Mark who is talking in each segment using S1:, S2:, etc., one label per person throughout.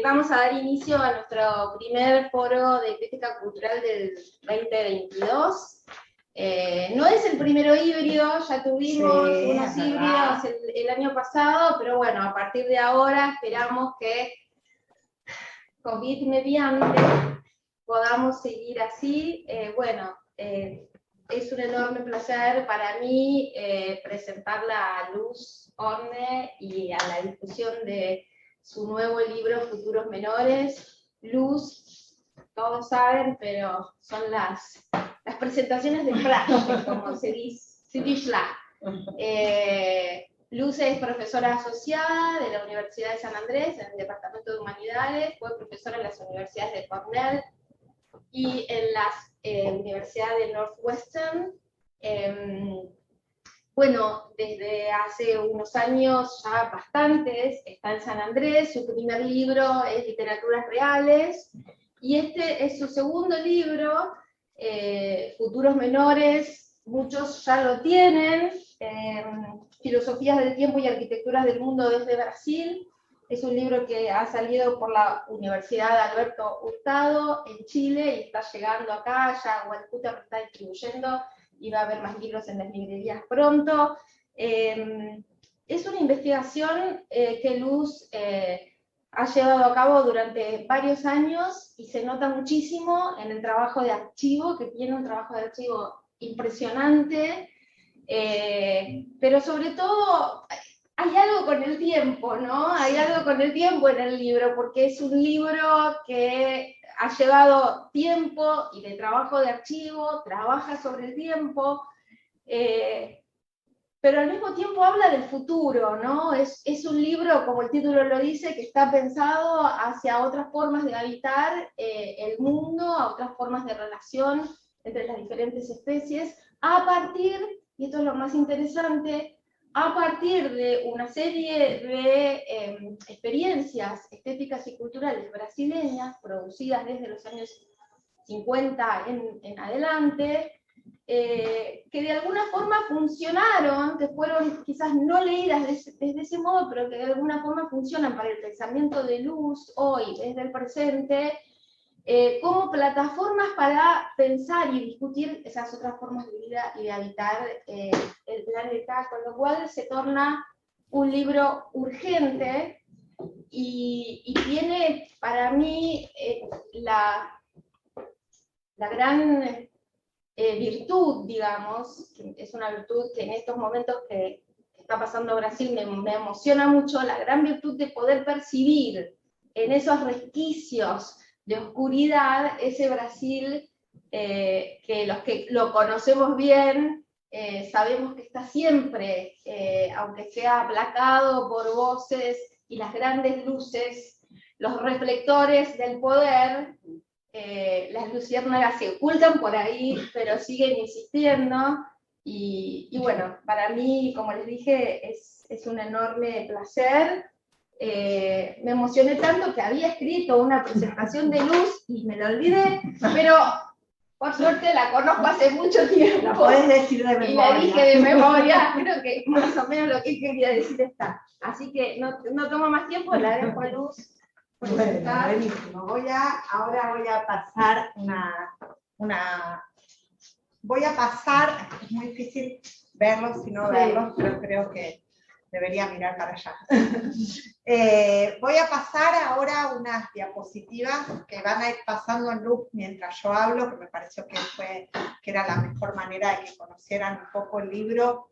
S1: Vamos a dar inicio a nuestro primer foro de crítica cultural del 2022. No es el primero híbrido, ya tuvimos unos híbridos el año pasado, pero bueno, a partir de ahora esperamos que COVID mediante podamos seguir así. Es un enorme placer para mí presentarla a Luz Horne y a la discusión de su nuevo libro Futuros Menores. Luz, todos saben, pero son las presentaciones de flash, como se dice. Luz es profesora asociada de la Universidad de San Andrés, en el Departamento de Humanidades, fue profesora en las universidades de Cornell y en las Universidad de Northwestern. Desde hace unos años, ya bastantes, está en San Andrés. Su primer libro es Literaturas Reales, y este es su segundo libro, Futuros Menores. Muchos ya lo tienen, Filosofías del Tiempo y Arquitecturas del Mundo desde Brasil. Es un libro que ha salido por la Universidad de Alberto Hurtado en Chile y está llegando acá, ya Wellcuther lo está distribuyendo y va a haber más libros en las librerías pronto. Es una investigación que Luz ha llevado a cabo durante varios años y se nota muchísimo en el trabajo de archivo, que tiene un trabajo de archivo impresionante, pero sobre todo hay algo con el tiempo, ¿no? Hay algo con el tiempo en el libro, porque es un libro que ha llevado tiempo y de trabajo de archivo, trabaja sobre el tiempo, pero al mismo tiempo habla del futuro, ¿no? Es un libro, como el título lo dice, que está pensado hacia otras formas de habitar el mundo, a otras formas de relación entre las diferentes especies, a partir, y esto es lo más interesante, a partir de una serie de experiencias estéticas y culturales brasileñas, producidas desde los años 50 en adelante, que de alguna forma funcionaron, que fueron quizás no leídas desde ese modo, pero que de alguna forma funcionan para el pensamiento de Luz hoy, desde el presente, como plataformas para pensar y discutir esas otras formas de vida y de habitar el planeta, con lo cual se torna un libro urgente y tiene para mí la gran virtud, digamos, que es una virtud que en estos momentos que está pasando Brasil me emociona mucho, la gran virtud de poder percibir en esos resquicios de oscuridad ese Brasil que los que lo conocemos bien sabemos que está siempre, aunque sea aplacado por voces y las grandes luces, los reflectores del poder. Las luciérnagas se ocultan por ahí, pero siguen insistiendo, y bueno, para mí, como les dije, es un enorme placer. Me emocioné tanto que había escrito una presentación de Luz y me la olvidé, pero por suerte la conozco hace mucho tiempo.
S2: La podés decir de memoria.
S1: Y la dije de memoria, creo que más o menos lo que quería decir está. Así que no tomo más tiempo, la dejo a Luz.
S2: Bueno, buenísimo. Ahora voy a pasar voy a pasar, es muy difícil verlos y no verlos, pero creo que debería mirar para allá. Voy a pasar ahora unas diapositivas que van a ir pasando en loop mientras yo hablo, que me pareció que era la mejor manera de que conocieran un poco el libro,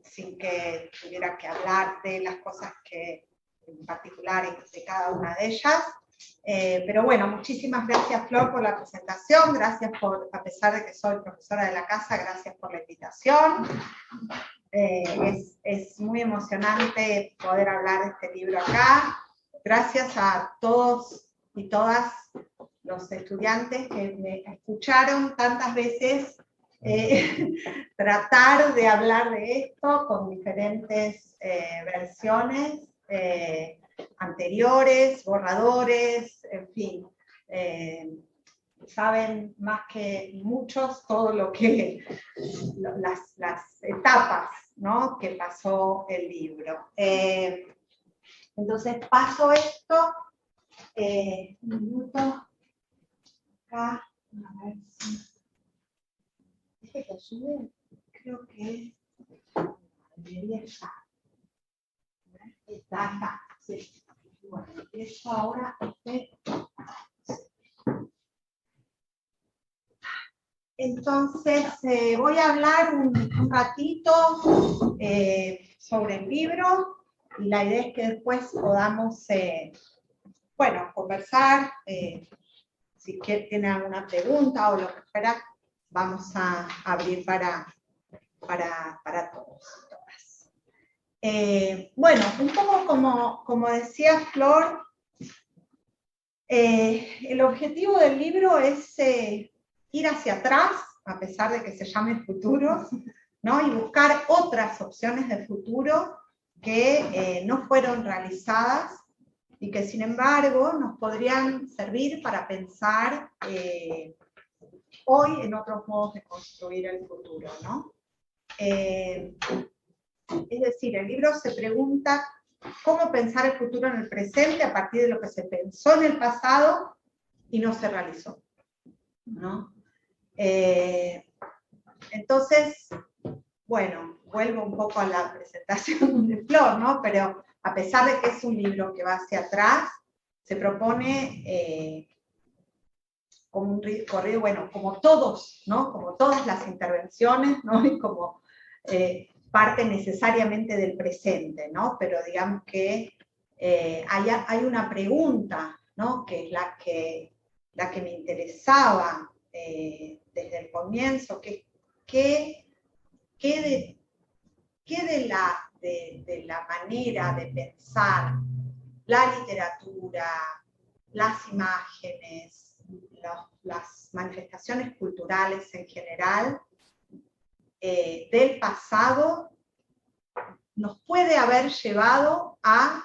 S2: sin que tuviera que hablar de las cosas que en particular de cada una de ellas. Pero bueno, muchísimas gracias, Flor, por la presentación, gracias por, a pesar de que soy profesora de la casa, gracias por la invitación. Es muy emocionante poder hablar de este libro acá. Gracias a todos y todas los estudiantes que me escucharon tantas veces tratar de hablar de esto con diferentes versiones, anteriores, borradores, en fin, saben más que muchos todo lo que, las etapas, ¿no?, que pasó el libro. Entonces paso esto, un minuto, acá, a ver si... ¿Este que ayude? Creo que debería estar. Está acá, sí. Bueno, empiezo ahora Entonces, voy a hablar un ratito sobre el libro, y la idea es que después podamos, bueno, conversar. Si tienen alguna pregunta o lo que fuera, vamos a abrir para todos y todas. Bueno, un poco como decía Flor, el objetivo del libro es ir hacia atrás, a pesar de que se llame futuro, ¿no? Y buscar otras opciones de futuro que no fueron realizadas y que sin embargo nos podrían servir para pensar hoy en otros modos de construir el futuro, ¿no? Es decir, el libro se pregunta cómo pensar el futuro en el presente a partir de lo que se pensó en el pasado y no se realizó, ¿no? Entonces, bueno, vuelvo un poco a la presentación de Flor, ¿no? Pero a pesar de que es un libro que va hacia atrás, se propone como un recorrido, bueno, como todos, ¿no? Como todas las intervenciones, ¿no? Y como parte necesariamente del presente, ¿no? Pero digamos que hay una pregunta, ¿no? Que es la que me interesaba desde el comienzo, que de la manera de pensar la literatura, las imágenes, las manifestaciones culturales en general del pasado nos puede haber llevado a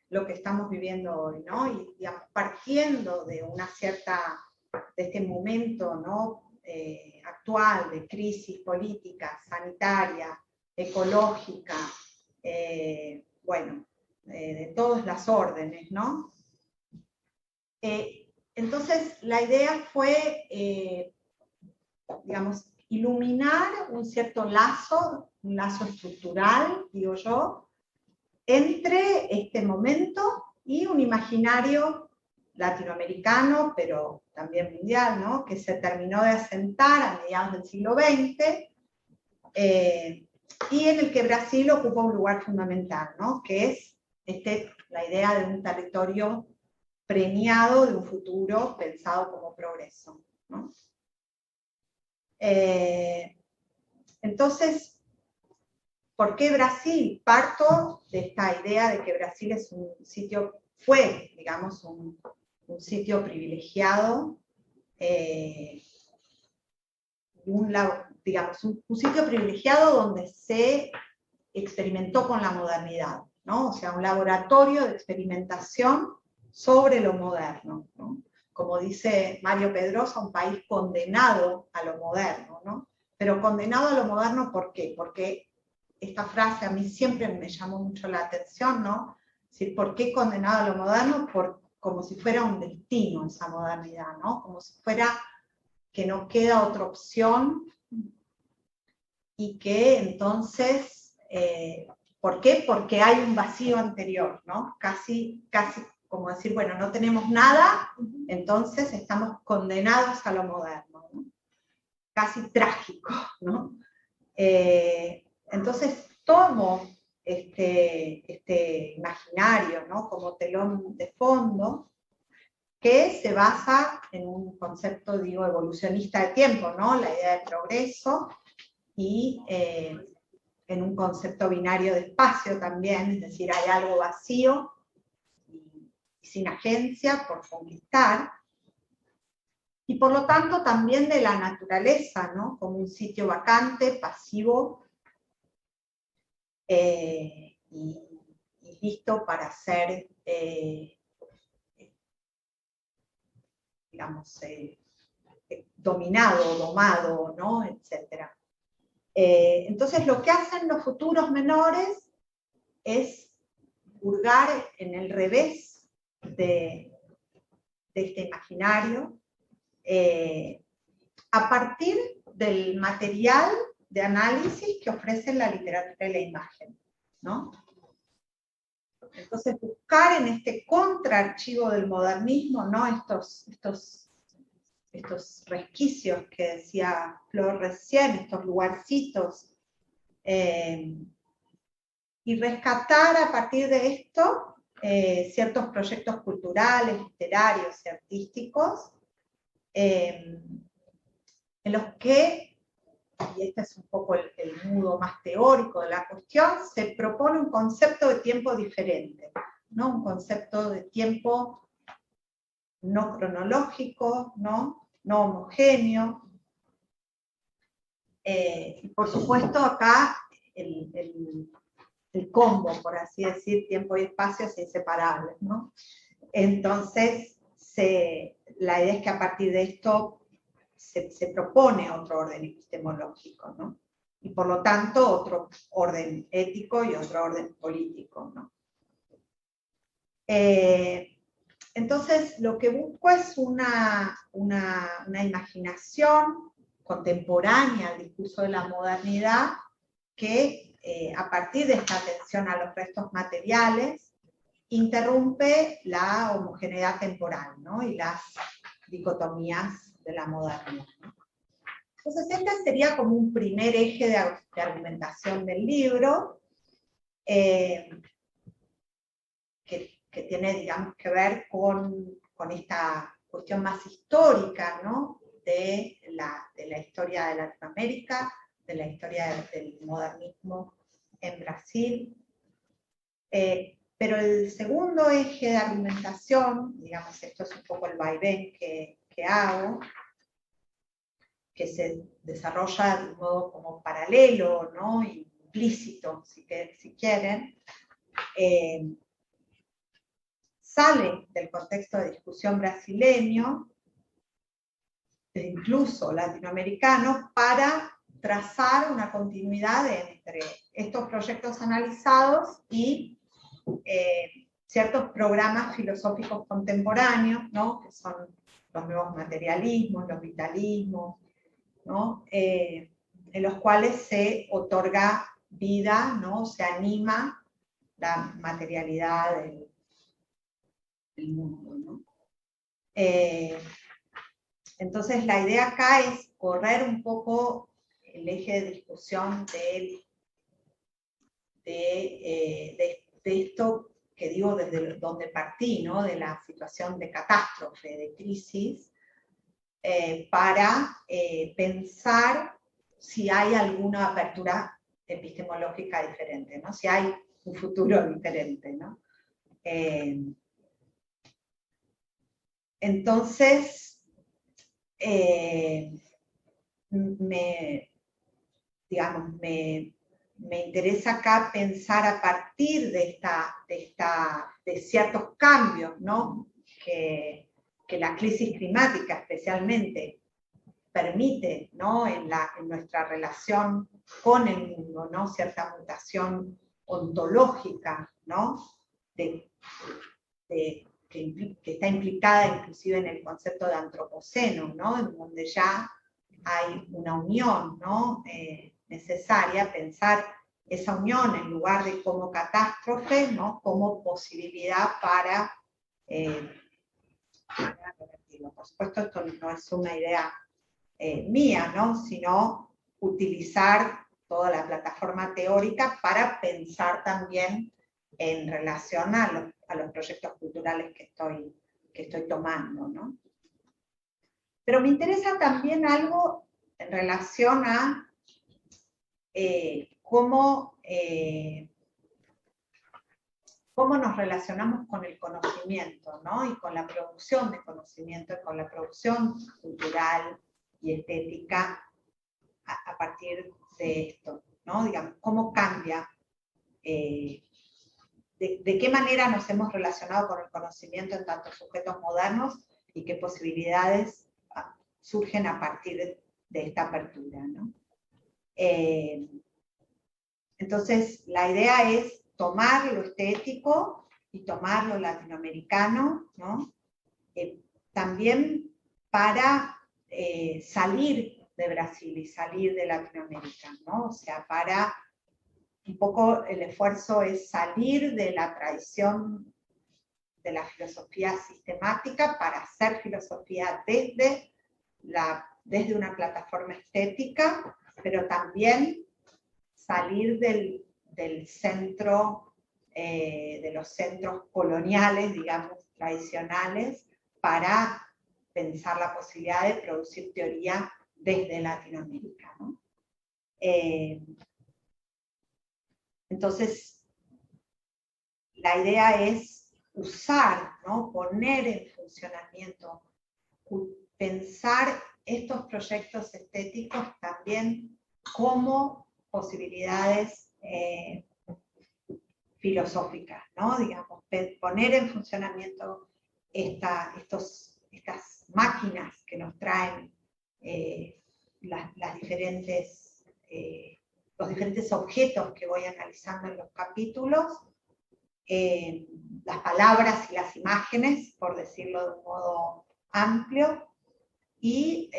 S2: lo que estamos viviendo hoy, ¿no? Y digamos, partiendo de de este momento, ¿no? Actual de crisis política, sanitaria, ecológica, bueno, de todas las órdenes, ¿no? Entonces, la idea fue, digamos, iluminar un cierto lazo, un lazo estructural, digo yo, entre este momento y un imaginario latinoamericano, pero también mundial, ¿no? Que se terminó de asentar a mediados del siglo XX, y en el que Brasil ocupa un lugar fundamental, ¿no? Que es la idea de un territorio premiado de un futuro pensado como progreso, ¿no? Entonces, ¿por qué Brasil? Parto de esta idea de que Brasil es un sitio, fue, digamos, un sitio privilegiado, un sitio privilegiado donde se experimentó con la modernidad, ¿no? O sea, un laboratorio de experimentación sobre lo moderno, ¿no? Como dice Mario Pedrosa, un país condenado a lo moderno, ¿no? Pero condenado a lo moderno, ¿por qué? Porque esta frase a mí siempre me llamó mucho la atención, ¿no? Es decir, ¿por qué condenado a lo moderno? Como si fuera un destino esa modernidad, ¿no? Como si fuera que no queda otra opción y que entonces, ¿por qué? Porque hay un vacío anterior, ¿no? Casi como decir, bueno, no tenemos nada, entonces estamos condenados a lo moderno, ¿no? Casi trágico, ¿no? Entonces tomo este imaginario, ¿no? Como telón de fondo, que se basa en un concepto, digo, evolucionista de tiempo, ¿no? La idea de progreso, y en un concepto binario de espacio también, es decir, hay algo vacío y sin agencia por conquistar, y por lo tanto también de la naturaleza, ¿no? Como un sitio vacante, pasivo, y listo para ser, digamos, dominado, domado, ¿no? Etcétera. Entonces lo que hacen los futuros menores es hurgar en el revés de este imaginario, a partir del material de análisis que ofrecen la literatura y la imagen, ¿no? Entonces, buscar en este contraarchivo del modernismo, ¿no? estos resquicios que decía Flor recién, estos lugarcitos, y rescatar a partir de esto ciertos proyectos culturales, literarios y artísticos, en los que, y este es un poco el nudo más teórico de la cuestión, se propone un concepto de tiempo diferente, ¿no? Un concepto de tiempo no cronológico, no homogéneo. Y por supuesto acá el combo, por así decir, tiempo y espacio es inseparable, ¿no? Entonces, la idea es que a partir de esto se propone otro orden epistemológico, ¿no? Y por lo tanto otro orden ético y otro orden político, ¿no? Entonces, lo que busco es una imaginación contemporánea al discurso de la modernidad que, a partir de esta atención a los restos materiales, interrumpe la homogeneidad temporal, ¿no? Y las dicotomías de la modernidad, ¿no? Entonces, este sería como un primer eje de argumentación del libro, que tiene, digamos, que ver con esta cuestión más histórica, ¿no? de la historia de Latinoamérica, de la historia del modernismo en Brasil. Pero el segundo eje de argumentación, digamos, esto es un poco el vaivén que hago, que se desarrolla de un modo como paralelo, ¿no? Implícito, si quieren, sale del contexto de discusión brasileño, e incluso latinoamericano, para trazar una continuidad entre estos proyectos analizados y ciertos programas filosóficos contemporáneos, ¿no? Que son los nuevos materialismos, los vitalismos, ¿no? En los cuales se otorga vida, ¿no? Se anima la materialidad del mundo, ¿no? Entonces la idea acá es correr un poco el eje de discusión de esto que digo desde donde partí, ¿no? De la situación de catástrofe, de crisis, para pensar si hay alguna apertura epistemológica diferente, ¿no? Si hay un futuro diferente, ¿no? Entonces, me interesa acá pensar a partir de ciertos cambios, ¿no? que la crisis climática especialmente permite, ¿no? en nuestra relación con el mundo, ¿no? Cierta mutación ontológica, ¿no? que está implicada inclusive en el concepto de antropoceno, ¿no? En donde ya hay una unión, ¿no? Necesaria, pensar esa unión en lugar de como catástrofe, ¿no? Como posibilidad para revertirlo. Por supuesto, esto no es una idea mía, ¿no? Sino utilizar toda la plataforma teórica para pensar también en relación a los proyectos culturales que estoy tomando, ¿no? Pero me interesa también algo en relación a cómo nos relacionamos con el conocimiento, ¿no? Y con la producción de conocimiento, y con la producción cultural y estética a partir de esto, ¿no? Digamos, cómo cambia, de qué manera nos hemos relacionado con el conocimiento en tantos sujetos modernos y qué posibilidades surgen a partir de esta apertura, ¿no? Entonces, la idea es tomar lo estético y tomar lo latinoamericano, ¿no? También para salir de Brasil y salir de Latinoamérica, ¿no? O sea, para un poco el esfuerzo es salir de la tradición de la filosofía sistemática para hacer filosofía desde una plataforma estética, pero también salir del centro, de los centros coloniales, digamos, tradicionales, para pensar la posibilidad de producir teoría desde Latinoamérica, ¿no? Entonces, la idea es usar, ¿no? Poner en funcionamiento, pensar estos proyectos estéticos también como posibilidades filosóficas, ¿no? Digamos, poner en funcionamiento estas máquinas que nos traen los diferentes objetos que voy analizando en los capítulos, las palabras y las imágenes, por decirlo de un modo amplio, y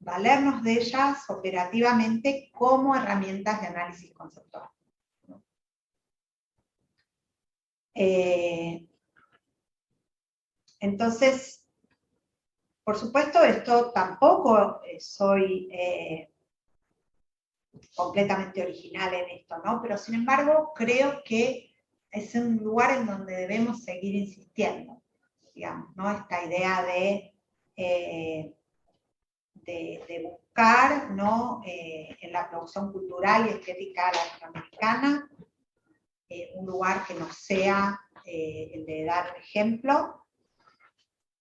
S2: valernos de ellas operativamente como herramientas de análisis conceptual. Entonces, por supuesto, esto tampoco soy completamente original en esto, ¿no? Pero sin embargo, creo que es un lugar en donde debemos seguir insistiendo, digamos, ¿no? Esta idea de buscar, ¿no? En la producción cultural y estética latinoamericana, un lugar que no sea el de dar un ejemplo,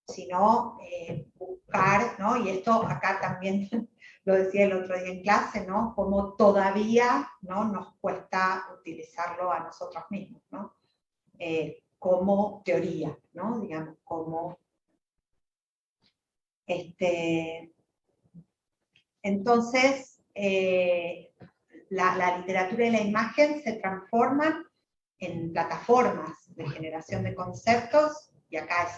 S2: sino buscar, ¿no? Y esto acá también lo decía el otro día en clase, ¿no? Como todavía, ¿no? Nos cuesta utilizarlo a nosotros mismos, ¿no? Como teoría, ¿no? Digamos, como entonces, la literatura y la imagen se transforman en plataformas de generación de conceptos, y acá es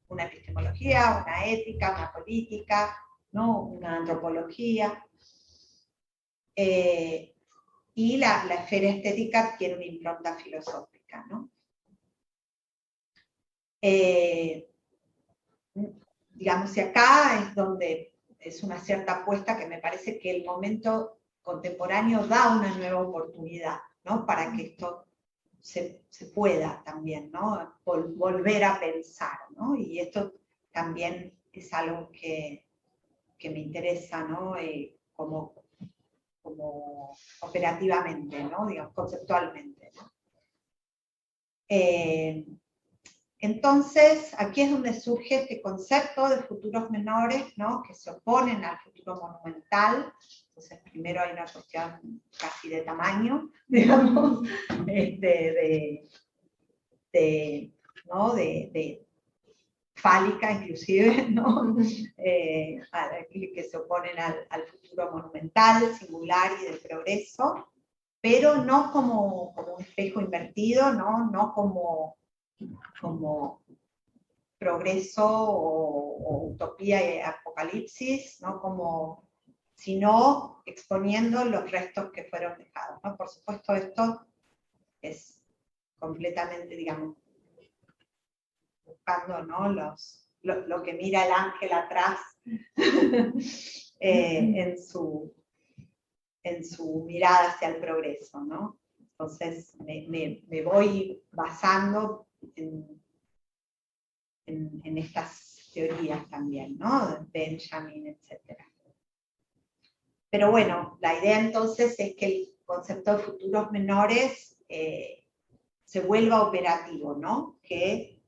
S2: una epistemología, una ética, una política, ¿no? Una antropología, y la esfera estética tiene una impronta filosófica, ¿no? Digamos, y acá es donde es una cierta apuesta que me parece que el momento contemporáneo da una nueva oportunidad, ¿no? Para que esto se pueda también, ¿no? Volver a pensar, ¿no? Y esto también es algo que me interesa, ¿no? Como operativamente, ¿no? Digamos, conceptualmente, ¿no? Entonces, aquí es donde surge este concepto de futuros menores, ¿no? Que se oponen al futuro monumental. Entonces, primero hay una cuestión casi de tamaño, digamos, ¿no? de fálica inclusive, ¿no? Que se oponen al futuro monumental, singular y del progreso, pero no como un espejo invertido, no como progreso o utopía y apocalipsis, ¿no? Sino exponiendo los restos que fueron dejados, ¿no? Por supuesto, esto es completamente, digamos, buscando, ¿no? lo que mira el ángel atrás en su mirada hacia el progreso, ¿no? Entonces me voy basando en estas teorías también, ¿no? Benjamin, etc. Pero bueno, la idea entonces es que el concepto de futuros menores se vuelva operativo, ¿no? Que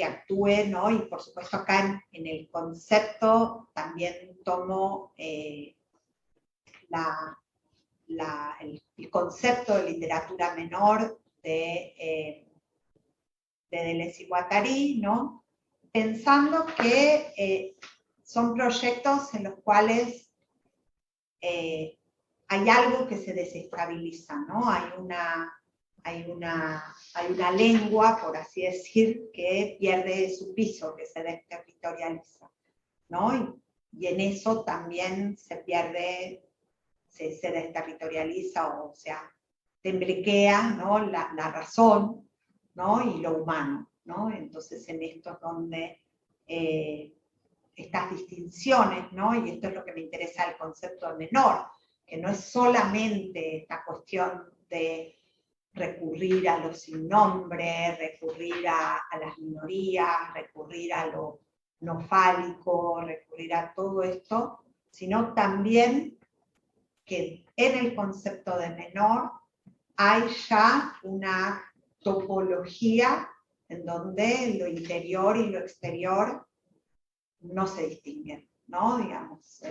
S2: actúe, ¿no? Y por supuesto acá en el concepto también tomo el concepto de literatura menor de Deleuze y Guattari, ¿no? Pensando que son proyectos en los cuales hay algo que se desestabiliza, ¿no? Hay una lengua, por así decir, que pierde su piso, que se desterritorializa, ¿no? Y en eso también se pierde, se desterritorializa, o sea, temblequea, ¿no? La razón, ¿no? Y lo humano, ¿no? Entonces en esto es donde estas distinciones, ¿no? Y esto es lo que me interesa del concepto de menor, que no es solamente esta cuestión de recurrir a lo sin nombre, recurrir a las minorías, recurrir a lo no fálico, recurrir a todo esto, sino también que en el concepto de menor hay ya una topología en donde lo interior y lo exterior no se distinguen, ¿no? Digamos,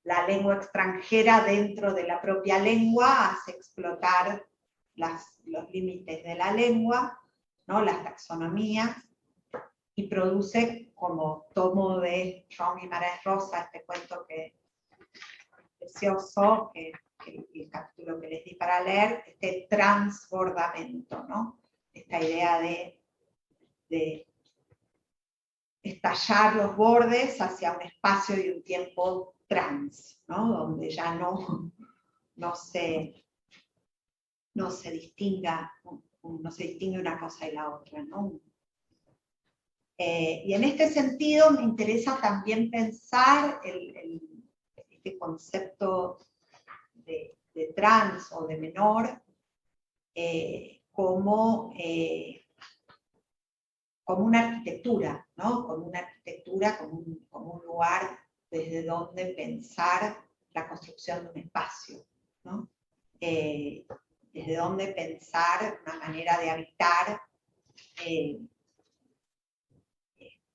S2: la lengua extranjera dentro de la propia lengua hace explotar los límites de la lengua, ¿no? Las taxonomías, y produce, como tomo de Joan Guimarães Rosa, este cuento que es precioso, que el capítulo que les di para leer, este transbordamiento, ¿no? Esta idea de estallar los bordes hacia un espacio y un tiempo trans, ¿no? Donde ya no se distingue una cosa y la otra, ¿no? Y en este sentido me interesa también pensar este concepto de trans o de menor como una arquitectura, ¿no? Como una arquitectura, como un lugar desde donde pensar la construcción de un espacio, ¿no? Desde donde pensar una manera de habitar.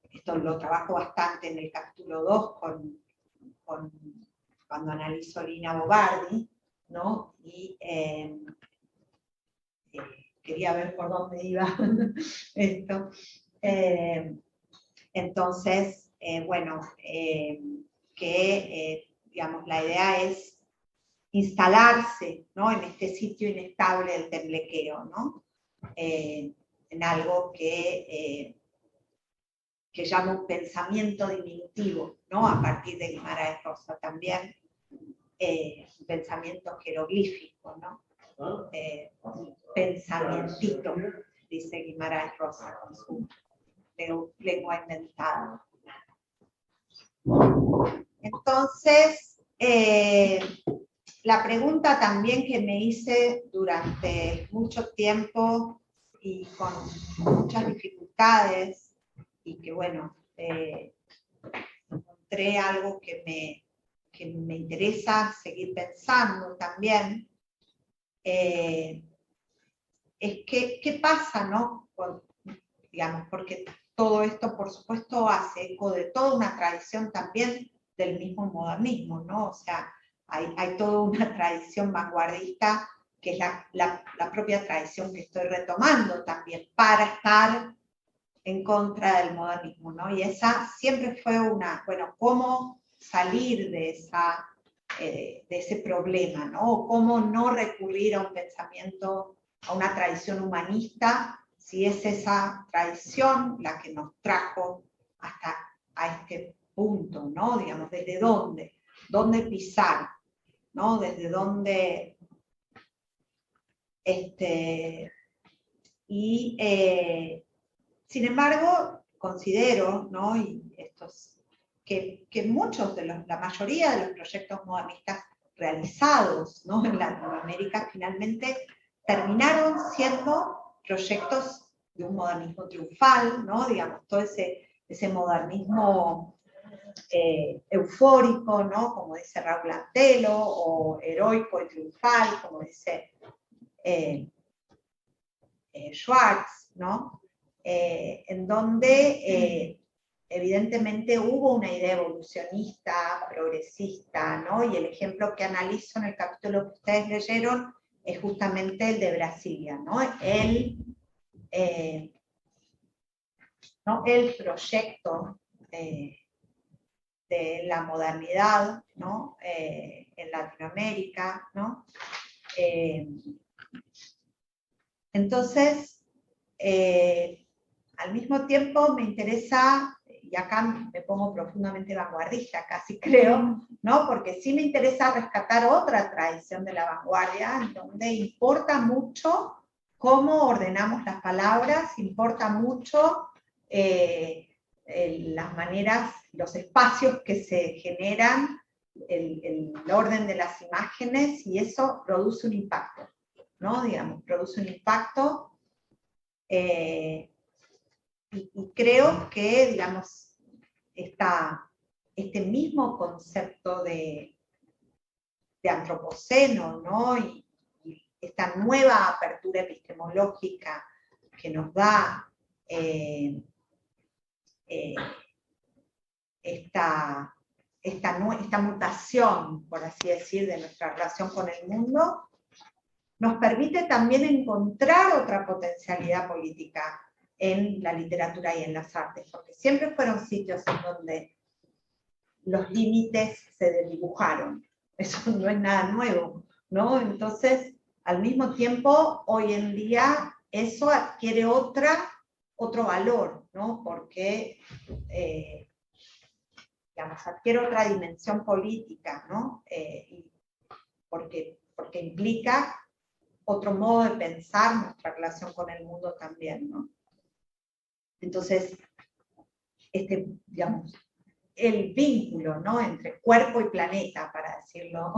S2: Esto lo trabajo bastante en el capítulo 2 cuando analizo Lina Bobardi, ¿no? Y quería ver por dónde iba esto. Entonces, bueno, digamos, la idea es instalarse, ¿no? En este sitio inestable del temblequeo, ¿no? En algo que llama un pensamiento diminutivo, ¿no? A partir de Guimarães Rosa también, un pensamiento jeroglífico, ¿no? Pensamientito, dice Guimarães Rosa, con su lengua inventada. Entonces, la pregunta también que me hice durante mucho tiempo y con muchas dificultades, y que bueno, encontré algo que me interesa seguir pensando también, es qué pasa, ¿no? Digamos, porque todo esto, por supuesto, hace eco de toda una tradición también del mismo modernismo, ¿no? O sea, hay toda una tradición vanguardista que es la propia tradición que estoy retomando también para estar en contra del modernismo, ¿no? Y esa siempre fue bueno, cómo salir de ese problema, ¿no? Cómo no recurrir a un pensamiento, a una tradición humanista, si es esa tradición la que nos trajo hasta a este punto, ¿no? Digamos, ¿desde dónde pisar? ¿No? Desde dónde sin embargo, considero, ¿no? Que muchos la mayoría de los proyectos modernistas realizados, ¿no? En Latinoamérica finalmente terminaron siendo proyectos de un modernismo triunfal, ¿no? Digamos, todo ese modernismo eufórico, ¿no? Como dice Raúl Antelo, o heroico y triunfal, como dice Schwartz, ¿no? En donde evidentemente hubo una idea evolucionista, progresista, ¿no? Y el ejemplo que analizo en el capítulo que ustedes leyeron es justamente el de Brasilia, ¿no? El proyecto de la modernidad, ¿no? En Latinoamérica, ¿no? Entonces, al mismo tiempo me interesa, y acá me pongo profundamente vanguardista, casi creo, ¿no? Porque sí me interesa rescatar otra tradición de la vanguardia, en donde importa mucho cómo ordenamos las palabras, importa mucho las maneras, los espacios que se generan, el orden de las imágenes, y eso produce un impacto, ¿no? Digamos, produce un impacto. Y creo que, digamos, este mismo concepto de antropoceno, ¿no? Y esta nueva apertura epistemológica que nos da esta mutación, por así decir, de nuestra relación con el mundo, nos permite también encontrar otra potencialidad política en la literatura y en las artes, porque siempre fueron sitios en donde los límites se desdibujaron. Eso no es nada nuevo, ¿no? Entonces, al mismo tiempo, hoy en día, eso adquiere otro valor, ¿no? Porque, digamos, adquiere otra dimensión política, ¿no? Porque implica otro modo de pensar nuestra relación con el mundo también, ¿no? Entonces, digamos, el vínculo, ¿no? Entre cuerpo y planeta, para decirlo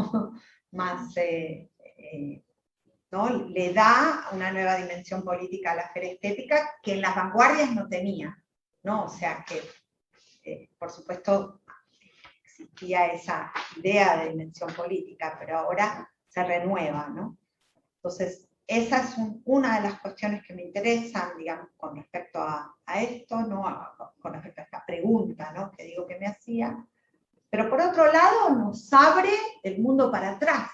S2: más, ¿no? Le da una nueva dimensión política a la esfera estética que en las vanguardias no tenía, ¿no? O sea que, por supuesto, existía esa idea de dimensión política, pero ahora se renueva, ¿no? Entonces, esa es una de las cuestiones que me interesan, digamos, con respecto a esto, ¿no? Con respecto a esta pregunta, ¿no? Que digo que me hacía. Pero por otro lado, nos abre el mundo para atrás,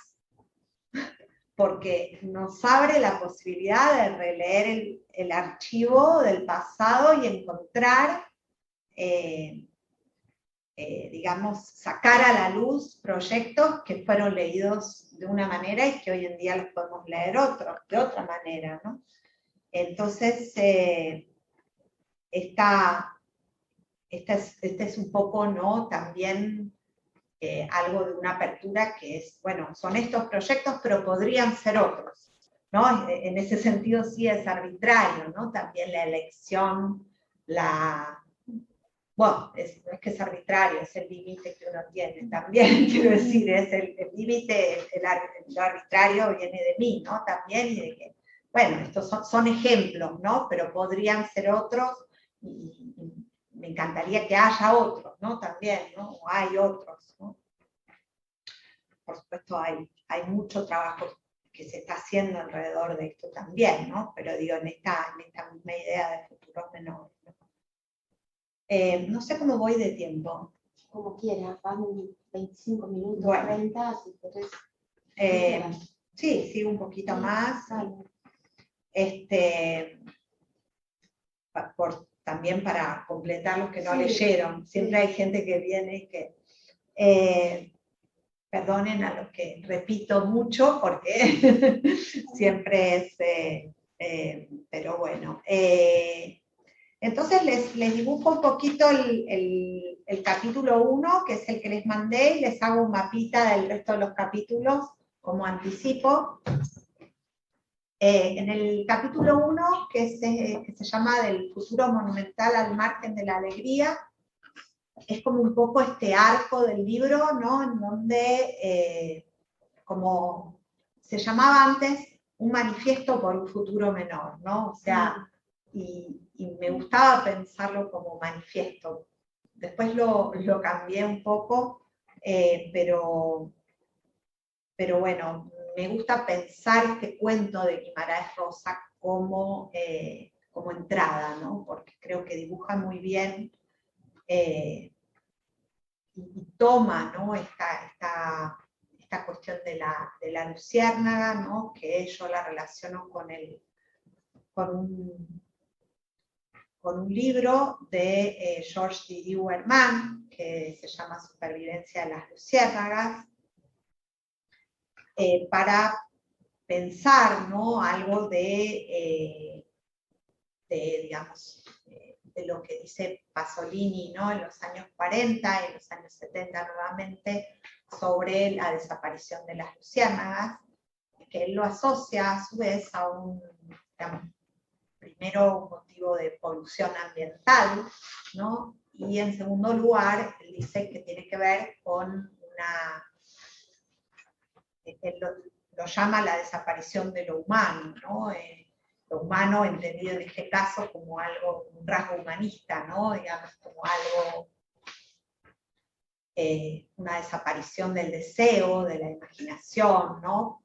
S2: porque nos abre la posibilidad de releer el archivo del pasado y encontrar, digamos, sacar a la luz proyectos que fueron leídos de una manera y que hoy en día los podemos leer de otra manera, ¿no? Entonces, este es un poco, ¿no? También algo de una apertura que es, bueno, son estos proyectos, pero podrían ser otros, ¿no? En ese sentido sí es arbitrario, ¿no? También la elección, bueno, no es que es arbitrario, es el límite que uno tiene también, quiero decir, es el límite, lo arbitrario viene de mí, ¿no? También, y de que, bueno, estos son ejemplos, ¿no? Pero podrían ser otros, y me encantaría que haya otros, ¿no? También, ¿no? O hay otros, ¿no? Por supuesto hay mucho trabajo que se está haciendo alrededor de esto también, ¿no? Pero digo, en esta misma idea de futuros menores, ¿no? No sé cómo voy de tiempo.
S1: Como quieras, van 25 minutos,
S2: bueno,
S1: 30, si querés.
S2: Sí, un poquito más. También para completar los que no leyeron. Siempre hay gente que viene y que... perdonen a los que repito mucho, porque siempre es... pero bueno. Entonces les dibujo un poquito el capítulo 1, que es el que les mandé, y les hago un mapita del resto de los capítulos como anticipo. En el capítulo 1, que se llama Del futuro monumental al margen de la alegría, es como un poco este arco del libro, ¿no? En donde, como se llamaba antes, un manifiesto por un futuro menor, ¿no? O sea, y me gustaba pensarlo como manifiesto. Después lo cambié un poco, pero bueno, me gusta pensar este cuento de Guimarães Rosa como entrada, ¿no? Porque creo que dibuja muy bien y toma, ¿no? esta cuestión de la luciérnaga, ¿no? Que yo la relaciono con con un libro de George D. Dewar Mann, que se llama Supervivencia de las luciérnagas, para pensar, ¿no?, algo digamos, de lo que dice Pasolini, ¿no?, en los años 40 y en los años 70 nuevamente, sobre la desaparición de las luciérnagas, que él lo asocia a su vez a un, digamos, primero un motivo de polución ambiental, ¿no? Y en segundo lugar, él dice que tiene que ver con él lo llama la desaparición de lo humano, ¿no? Lo humano entendido en este caso como algo, un rasgo humanista, ¿no? Digamos, como algo, una desaparición del deseo, de la imaginación, ¿no?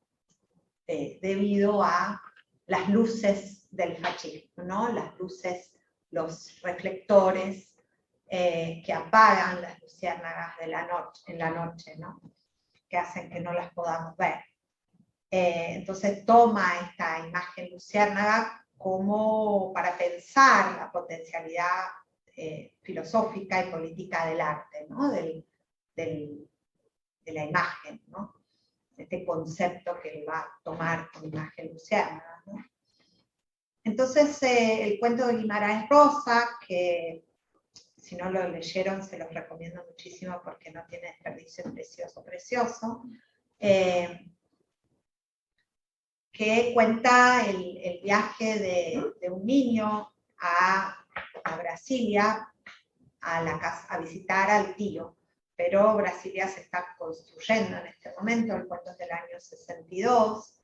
S2: Debido a las luces del fascismo, ¿no? Las luces, los reflectores que apagan las luciérnagas de en la noche, ¿no? Que hacen que no las podamos ver. Entonces toma esta imagen luciérnaga como para pensar la potencialidad filosófica y política del arte, ¿no? de la imagen, ¿no? Este concepto que él va a tomar con imagen luciérnaga, ¿no? Entonces el cuento de Guimarães Rosa, que si no lo leyeron se los recomiendo muchísimo porque no tiene desperdicio, precioso, precioso, que cuenta el viaje de un niño a Brasilia a visitar al tío, pero Brasilia se está construyendo en este momento, el cuento es del año 62,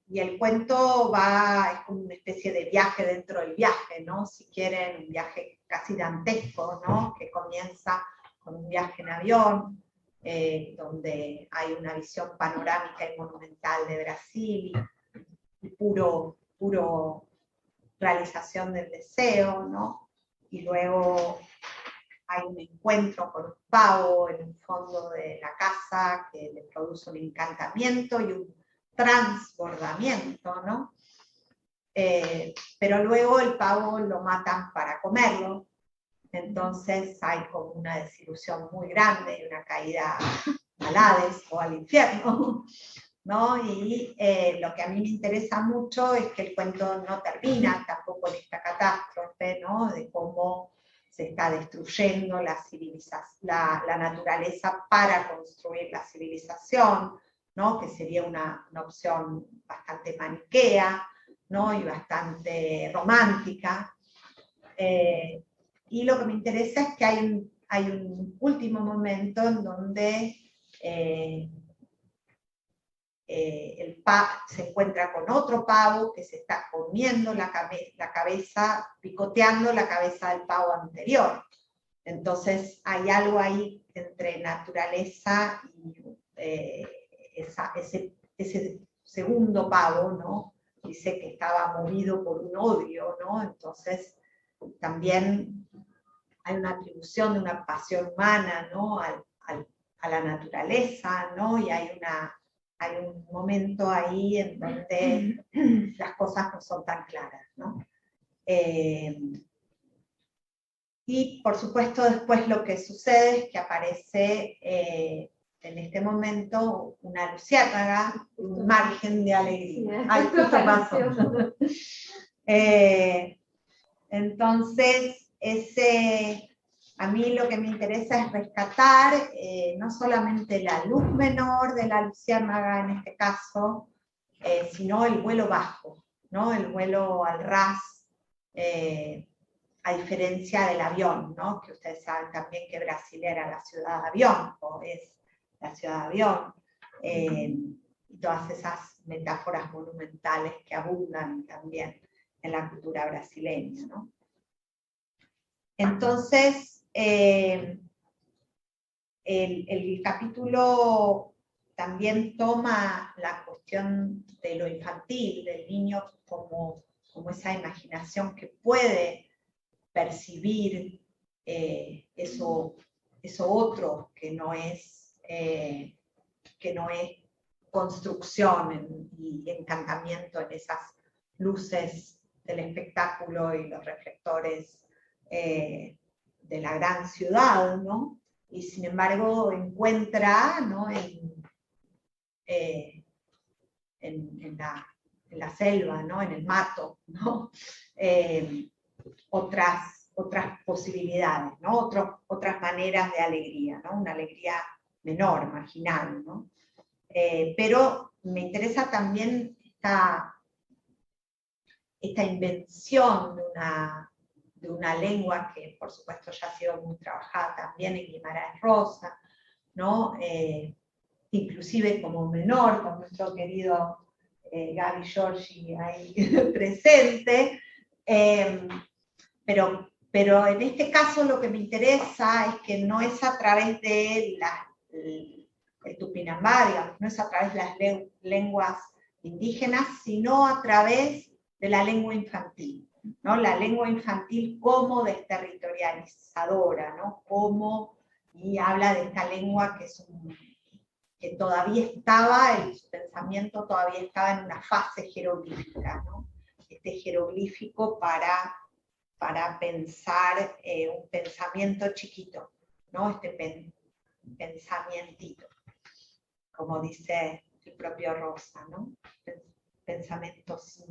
S2: y el cuento es como una especie de viaje dentro del viaje, ¿no? Si quieren, un viaje casi dantesco, ¿no? Que comienza con un viaje en avión, donde hay una visión panorámica y monumental de Brasil, y puro realización del deseo, ¿no? Y luego hay un encuentro con un pavo en un fondo de la casa que le produce un encantamiento y un transbordamiento, ¿no? Pero luego el pavo lo matan para comerlo, entonces hay como una desilusión muy grande y una caída al Hades o al infierno, ¿no? Y lo que a mí me interesa mucho es que el cuento no termina tampoco en esta catástrofe, ¿no? De cómo se está destruyendo la naturaleza para construir la civilización, ¿no? Que sería una opción bastante maniquea, ¿no? Y bastante romántica. Y lo que me interesa es que hay un último momento en donde el pavo se encuentra con otro pavo que se está comiendo la cabeza, picoteando la cabeza del pavo anterior. Entonces hay algo ahí entre naturaleza y ese segundo pavo, ¿no? Dice que estaba movido por un odio, ¿no? Entonces también hay una atribución de una pasión humana, ¿no? A la naturaleza, ¿no? Y hay un momento ahí en donde las cosas no son tan claras, ¿no? Y por supuesto después lo que sucede es que aparece en este momento una luciérnaga, un margen de alegría. Ay, justo pasó. Entonces, a mí lo que me interesa es rescatar no solamente la luz menor de la luciérnaga en este caso, sino el vuelo bajo, ¿no? El vuelo al ras, a diferencia del avión, ¿no? Que ustedes saben también que Brasil era la ciudad de avión, o es la ciudad de avión, y todas esas metáforas monumentales que abundan también en la cultura brasileña, ¿no? Entonces, el capítulo también toma la cuestión de lo infantil, del niño como esa imaginación que puede percibir eso otro que no es construcción y encantamiento en esas luces del espectáculo y los reflectores de la gran ciudad, ¿no? Y sin embargo encuentra, ¿no? En la selva, ¿no? En el mato, ¿no? Otras posibilidades, ¿no? Otras maneras de alegría, ¿no? Una alegría menor, marginal, ¿no? Pero me interesa también esta invención de una lengua que por supuesto ya ha sido muy trabajada también en Guimarães Rosa, ¿no? Inclusive como menor, con nuestro querido Gaby Giorgi ahí presente, pero en este caso lo que me interesa es que no es a través de el Tupinambá, digamos, no es a través de las lenguas indígenas, sino a través de la lengua infantil, ¿no? La lengua infantil como desterritorializadora, ¿no? Y habla de esta lengua que todavía estaba, su pensamiento todavía estaba en una fase jeroglífica, ¿no? Este jeroglífico para pensar un pensamiento chiquito, ¿no? Este pensamientito, como dice el propio Rosa, ¿no? Pensamientos.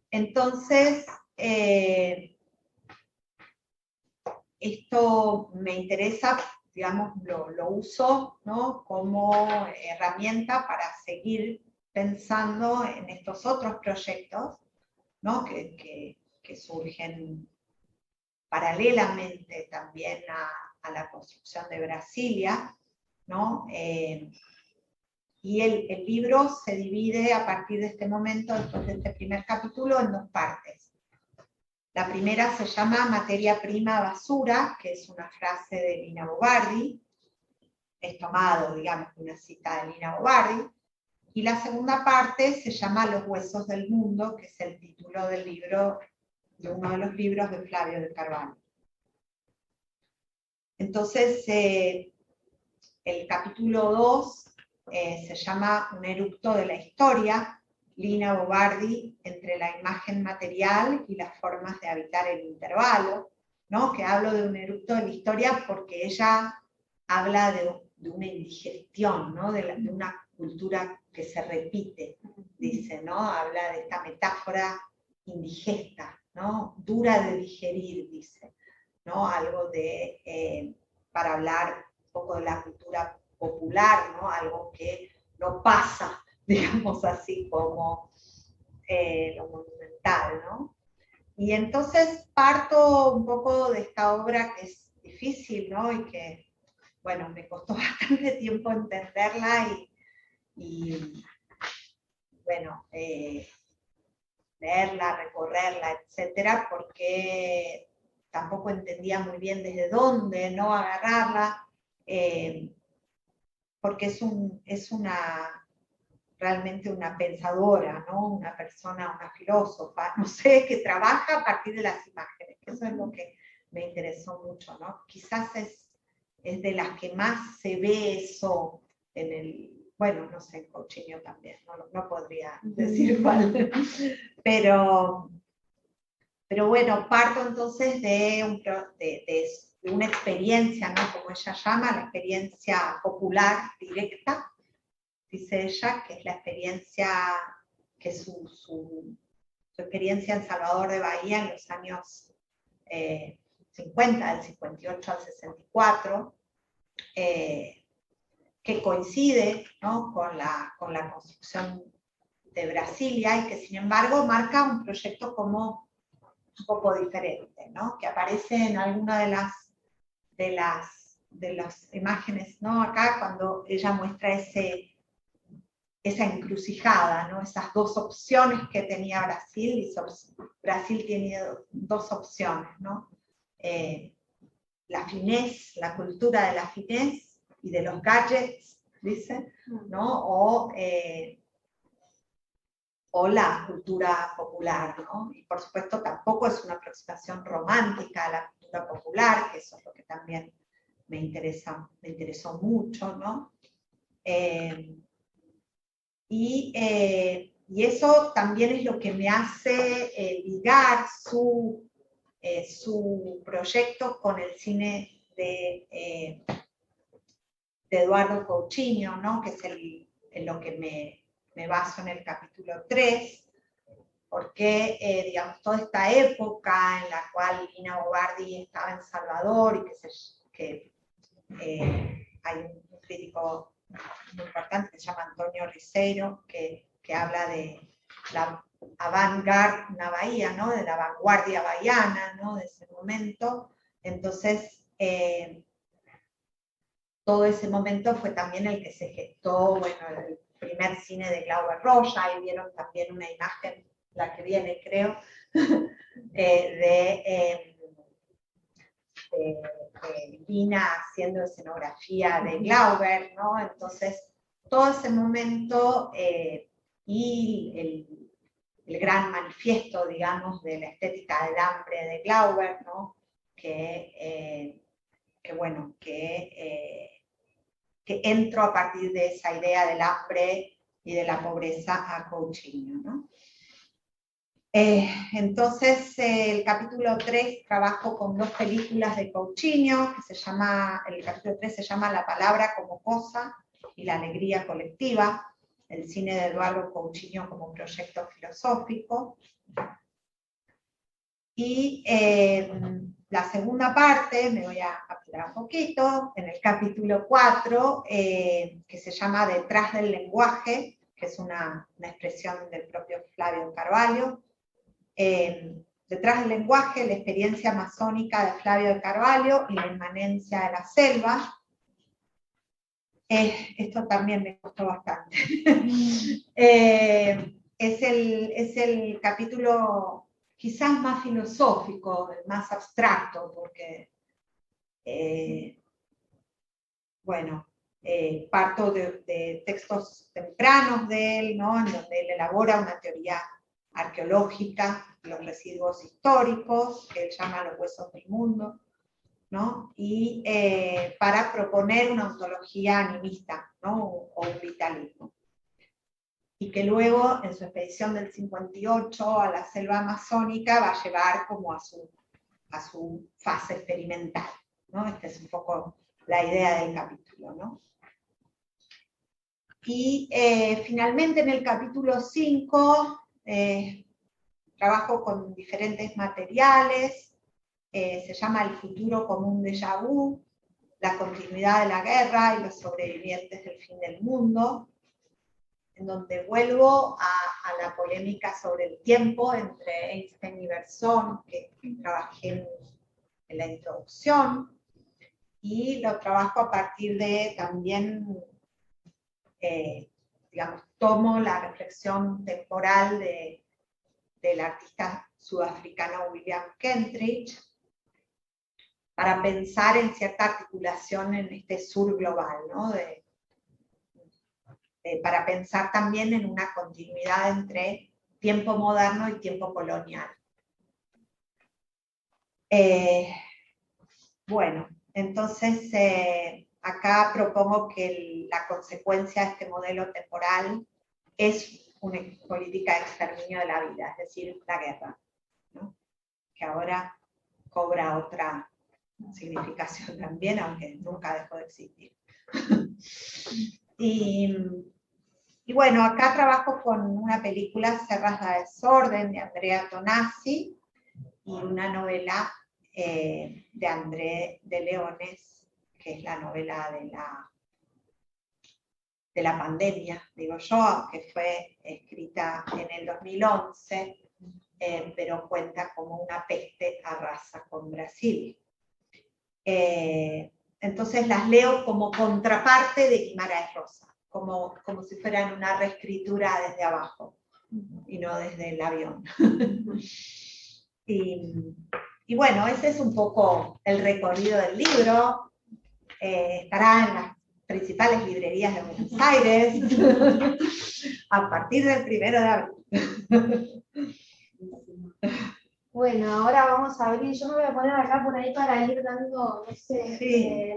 S2: Entonces, esto me interesa, digamos, lo uso, ¿no? Como herramienta para seguir pensando en estos otros proyectos, ¿no? que surgen paralelamente también a la construcción de Brasilia, ¿no? Y el libro se divide a partir de este momento, después de este primer capítulo, en dos partes. La primera se llama Materia prima basura, que es una frase de Lina Bobardi, es tomado, digamos, de una cita de Lina Bobardi, y la segunda parte se llama Los huesos del mundo, que es el título del libro, de uno de los libros de Flavio de Carvalho. Entonces, el capítulo 2 se llama Un eructo de la historia, Lina Bobardi, entre la imagen material y las formas de habitar el intervalo, ¿no? Que hablo de un eructo de la historia porque ella habla de una indigestión, ¿no? de una cultura que se repite, dice, ¿no? Habla de esta metáfora indigesta, ¿no? Dura de digerir, dice, ¿no? Algo para hablar un poco de la cultura popular, ¿no? Algo que no pasa, digamos así, como lo monumental, ¿no? Y entonces parto un poco de esta obra que es difícil, ¿no? Y que, bueno, me costó bastante tiempo entenderla y bueno, leerla, recorrerla, etcétera, porque tampoco entendía muy bien desde dónde, ¿no? Agarrarla, porque es realmente una pensadora, ¿no? Una persona, una filósofa, no sé, que trabaja a partir de las imágenes, que eso es lo que me interesó mucho, ¿no? Quizás es de las que más se ve eso en bueno, no sé, en Coutinho también, no podría decir cuál, pero bueno, parto entonces de una experiencia, ¿no? Como ella llama, la experiencia popular directa, dice ella, que es la experiencia, que es su experiencia en Salvador de Bahía en los años 50, del 58 al 64, que coincide, ¿no? con la construcción de Brasilia y que sin embargo marca un proyecto como un poco diferente, ¿no? Que aparece en alguna de las imágenes, ¿no? Acá cuando ella muestra esa encrucijada, ¿no? Esas dos opciones que tenía Brasil, y Brasil tiene dos opciones, ¿no? La finesse, la cultura de la finesse y de los gadgets, dice, ¿no? O la cultura popular, ¿no? Y por supuesto tampoco es una aproximación romántica a la cultura popular, que eso es lo que también me interesó mucho, ¿no? Y eso también es lo que me hace ligar su proyecto con el cine de Eduardo Coutinho, ¿no? Que es en lo que me baso en el capítulo 3, porque, digamos, toda esta época en la cual Lina Bobardi estaba en Salvador y que hay un crítico muy importante que se llama Antonio Riseiro, que habla de la avant-garde na Bahía, ¿no? De la vanguardia bahiana, ¿no? De ese momento. Entonces, todo ese momento fue también el que se gestó, bueno, el primer cine de Glauber Rocha. Ahí vieron también una imagen, la que viene creo, de Lina haciendo escenografía de Glauber, ¿no? Entonces, todo ese momento y el gran manifiesto, digamos, de la estética del hambre de Glauber, ¿no? Que entró a partir de esa idea del hambre y de la pobreza a Coutinho, ¿no? Entonces, el capítulo 3 trabajo con 2 películas de Coutinho, el capítulo 3 se llama La palabra como cosa y la alegría colectiva, el cine de Eduardo Coutinho como proyecto filosófico. Y la segunda parte, me voy a apurar un poquito, en el capítulo 4, que se llama Detrás del lenguaje, que es una expresión del propio Flavio Carvalho. Detrás del lenguaje, la experiencia amazónica de Flavio de Carvalho y la inmanencia de la selva. Esto también me costó bastante. Es el capítulo quizás más filosófico, más abstracto, porque, parto de textos tempranos de él, ¿no? En donde él elabora una teoría arqueológica, los residuos históricos, que él llama los huesos del mundo, ¿no? Y para proponer una ontología animista, ¿no? O un vitalismo. Y que luego, en su expedición del 58 a la selva amazónica, va a llevar como a su fase experimental, ¿no? Esta es un poco la idea del capítulo, ¿no? Y finalmente en el capítulo 5, trabajo con diferentes materiales, se llama El futuro como un déjà vu, la continuidad de la guerra y los sobrevivientes del fin del mundo, en donde vuelvo a la polémica sobre el tiempo entre Einstein y Bergson, que trabajé en la introducción, y lo trabajo a partir de también, digamos, tomo la reflexión temporal del artista sudafricano William Kentridge, para pensar en cierta articulación en este sur global, ¿no? Para pensar también en una continuidad entre tiempo moderno y tiempo colonial. Entonces acá propongo que la consecuencia de este modelo temporal es una política de exterminio de la vida, es decir, la guerra, ¿no? Que ahora cobra otra significación también, aunque nunca dejó de existir. Y bueno, acá trabajo con una película, Serras da Desorden, de Andrea Tonazzi, y una novela de André de Leones, que es la novela de la pandemia, digo yo, que fue escrita en el 2011, pero cuenta como una peste arrasa con Brasil. Entonces las leo como contraparte de Guimarães Rosa, como si fueran una reescritura desde abajo y no desde el avión. Y bueno, ese es un poco el recorrido del libro. Estará en las principales librerías de Buenos Aires a partir del 1 de abril.
S1: Bueno, ahora vamos a abrir, yo me voy a poner acá por ahí para ir dando, no sé,
S2: sí.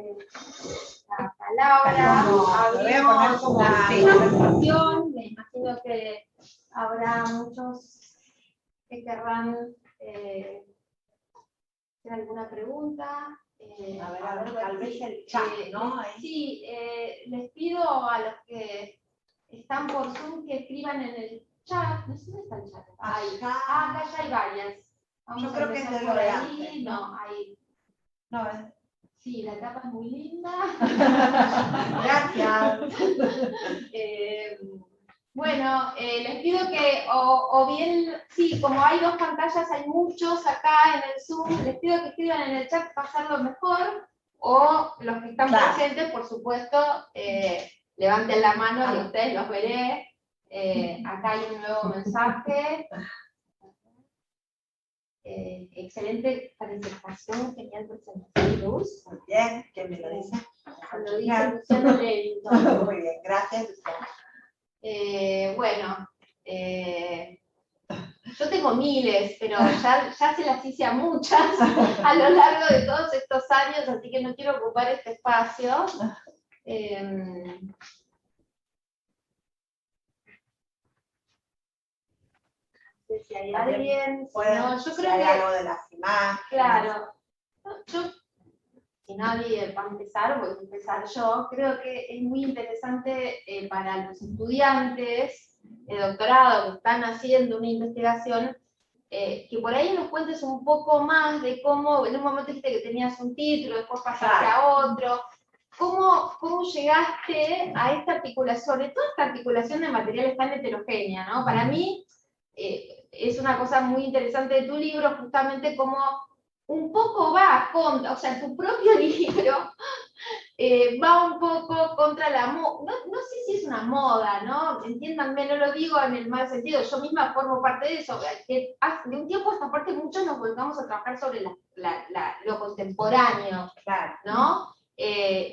S1: La palabra, abrimos la conversación, la imagino que habrá muchos que querrán hacer alguna pregunta.
S2: A ver, tal vez el chat, ¿no?
S1: Sí, les pido a los que están por Zoom que escriban en el chat. No sé dónde está el chat. Acá ya hay varias.
S2: Yo creo que es de lo de antes,
S1: ¿no? Hay.
S2: No,
S1: Sí, la tapa es muy linda.
S2: Gracias.
S1: Bueno, les pido que, o bien, sí, como hay dos pantallas, hay muchos acá en el Zoom, les pido que escriban en el chat para hacerlo mejor, o los que están presentes, por supuesto, levanten la mano y ustedes los veré. Acá hay un nuevo mensaje. Excelente presentación, genial presentación, Luz.
S2: Muy bien, ¿quién me lo dice?
S1: Lo dice Luciano Levington.
S2: Muy bien, gracias, Luciano.
S1: Bueno, yo tengo miles, pero ya se las hice a muchas a lo largo de todos estos años, así que no quiero ocupar este espacio. No sé si hay alguien, yo creo que
S2: algo de las imágenes.
S1: Claro, yo, si nadie va a empezar, voy a empezar yo. Creo que es muy interesante para los estudiantes de doctorado que están haciendo una investigación, que por ahí nos cuentes un poco más de cómo, en un momento dijiste que tenías un título, después pasaste a otro. ¿Cómo llegaste a esta articulación, sobre todo esta articulación de materiales tan heterogénea, ¿no? Para mí es una cosa muy interesante de tu libro, justamente como un poco va contra, o sea, tu propio libro va un poco contra la moda, no sé si es una moda, ¿no? Entiéndanme, no lo digo en el mal sentido, yo misma formo parte de eso, que de un tiempo a esta parte muchos nos volcamos a trabajar sobre lo contemporáneo, ¿no?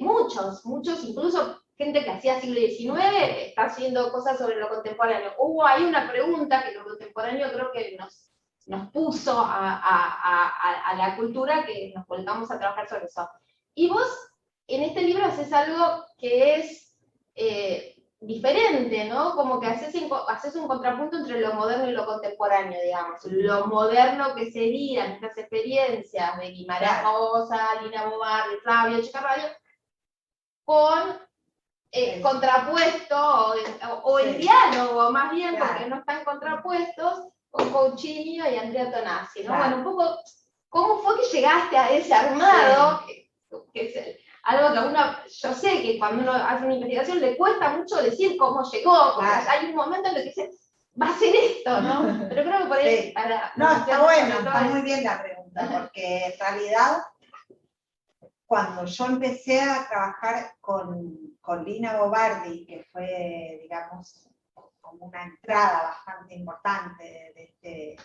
S1: Muchos, incluso gente que hacía siglo XIX está haciendo cosas sobre lo contemporáneo. Hay una pregunta que lo contemporáneo creo que nos puso a la cultura, que nos volcamos a trabajar sobre eso. Y vos en este libro haces algo que es diferente, ¿no? Como que haces un contrapunto entre lo moderno y lo contemporáneo, digamos. Lo moderno que serían estas experiencias de Guimarães Rosa, Lina Bobardi, Flavio Chicarradio, con contrapuesto o en diálogo, más bien, porque no están contrapuestos, con Coutinho y Andrea Tonazzi, ¿no? Bueno, un poco, ¿cómo fue que llegaste a ese armado? Que es algo que a uno, yo sé que cuando uno hace una investigación le cuesta mucho decir cómo llegó, porque hay un momento en el que dice, va a ser esto, ¿no? Pero creo que por ahí...
S2: No, está bueno, está muy bien la pregunta, porque en realidad, cuando yo empecé a trabajar con Lina Bobardi, que fue, digamos, como una entrada bastante importante de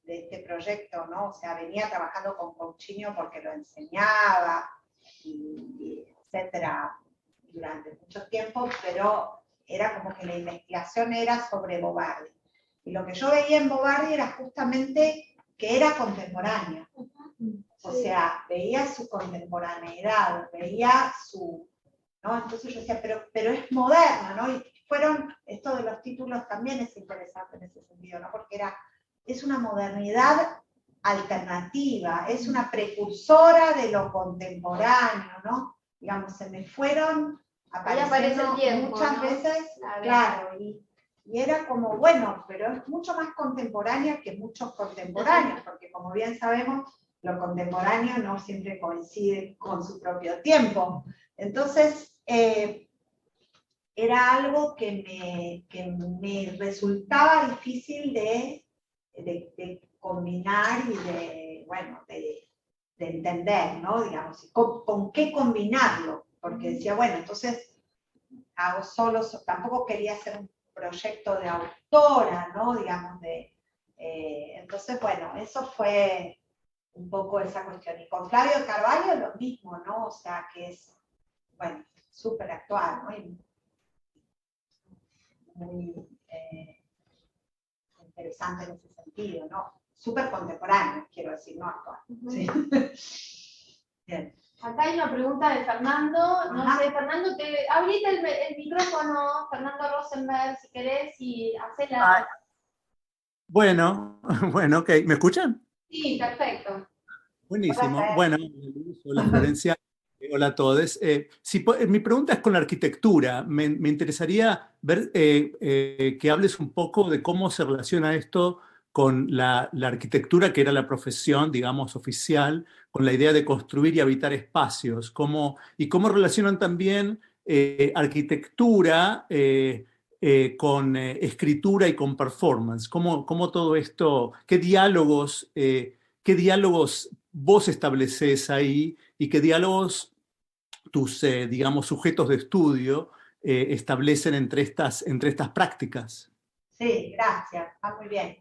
S2: este proyecto, ¿no? O sea, venía trabajando con Coutinho porque lo enseñaba, y etcétera, durante mucho tiempo, pero era como que la investigación era sobre Bobardi. Y lo que yo veía en Bobardi era justamente que era contemporánea. O sea, veía su contemporaneidad, veía su... ¿no? Entonces yo decía, pero es moderna, ¿no? Y esto de los títulos también es interesante en ese sentido, ¿no? Porque es una modernidad alternativa, es una precursora de lo contemporáneo, ¿no? Digamos, se me fueron apareciendo muchas veces, claro, y era como, bueno, pero es mucho más contemporánea que muchos contemporáneos, porque como bien sabemos, lo contemporáneo no siempre coincide con su propio tiempo. Entonces, era algo que me resultaba difícil de combinar y de entender, ¿no? Digamos, con qué combinarlo, porque decía, bueno, entonces hago tampoco quería hacer un proyecto de autora, ¿no? Digamos, entonces, bueno, eso fue un poco esa cuestión. Y con Flavio Carvalho lo mismo, ¿no? O sea, que es, bueno, súper actual, ¿no? Y muy interesante en ese sentido, ¿no? Súper contemporáneo, quiero decir, no actual. Sí. Bien.
S1: Acá hay una pregunta de Fernando. No sé, Fernando, abrite el micrófono, Fernando Rosenberg, si querés, y hacela.
S3: Bueno, bueno, ok. ¿Me escuchan?
S1: Sí, perfecto.
S3: Buenísimo. Bueno, hola Florencia, hola a todos. Mi pregunta es con la arquitectura. Me interesaría ver que hables un poco de cómo se relaciona esto con la arquitectura, que era la profesión, digamos, oficial, con la idea de construir y habitar espacios. Y cómo relacionan también arquitectura con escritura y con performance. Cómo todo esto, qué diálogos vos estableces ahí y qué diálogos tus, digamos, sujetos de estudio establecen entre estas prácticas.
S2: Sí, gracias, está muy bien.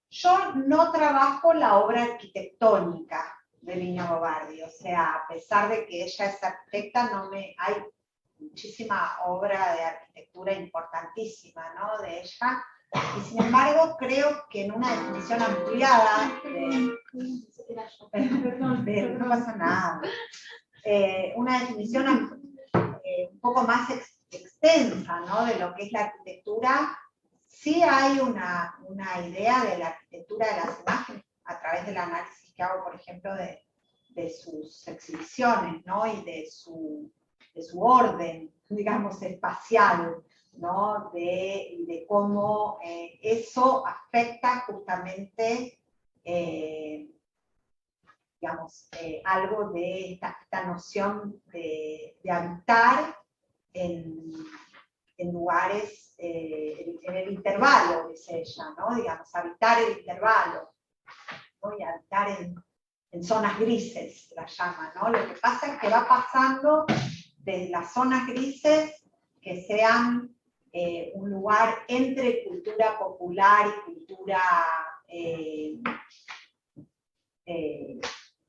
S2: Yo no trabajo la obra arquitectónica de Lina Bobardi, o sea, a pesar de que ella es arquitecta, hay muchísima obra de arquitectura importantísima, ¿no?, de ella, y sin embargo creo que en una definición ampliada no pasa nada, una definición un poco más extensa, ¿no?, de lo que es la arquitectura. Sí hay una idea de la arquitectura de las imágenes a través del análisis que hago, por ejemplo, de sus exhibiciones, ¿no?, y de su orden, digamos, espacial, ¿no?, de cómo eso afecta justamente, digamos, algo de esta noción de habitar en lugares, en el intervalo, dice ella, ¿no?, digamos, habitar el intervalo, ¿no?, y habitar en zonas grises, la llama, ¿no? Lo que pasa es que va pasando de las zonas grises que sean un lugar entre cultura popular y cultura,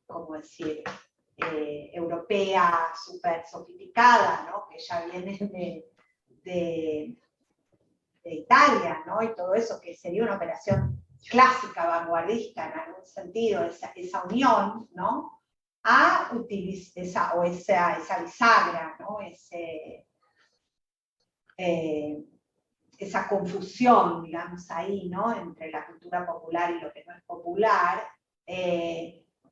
S2: ¿cómo decir?, europea, súper sofisticada, ¿no?, que ya viene de Italia, ¿no?, y todo eso, que sería una operación clásica, vanguardista en algún sentido, esa unión, ¿no?, a utilizar esa bisagra, ¿no?, esa confusión, digamos, ahí, ¿no?, entre la cultura popular y lo que no es popular,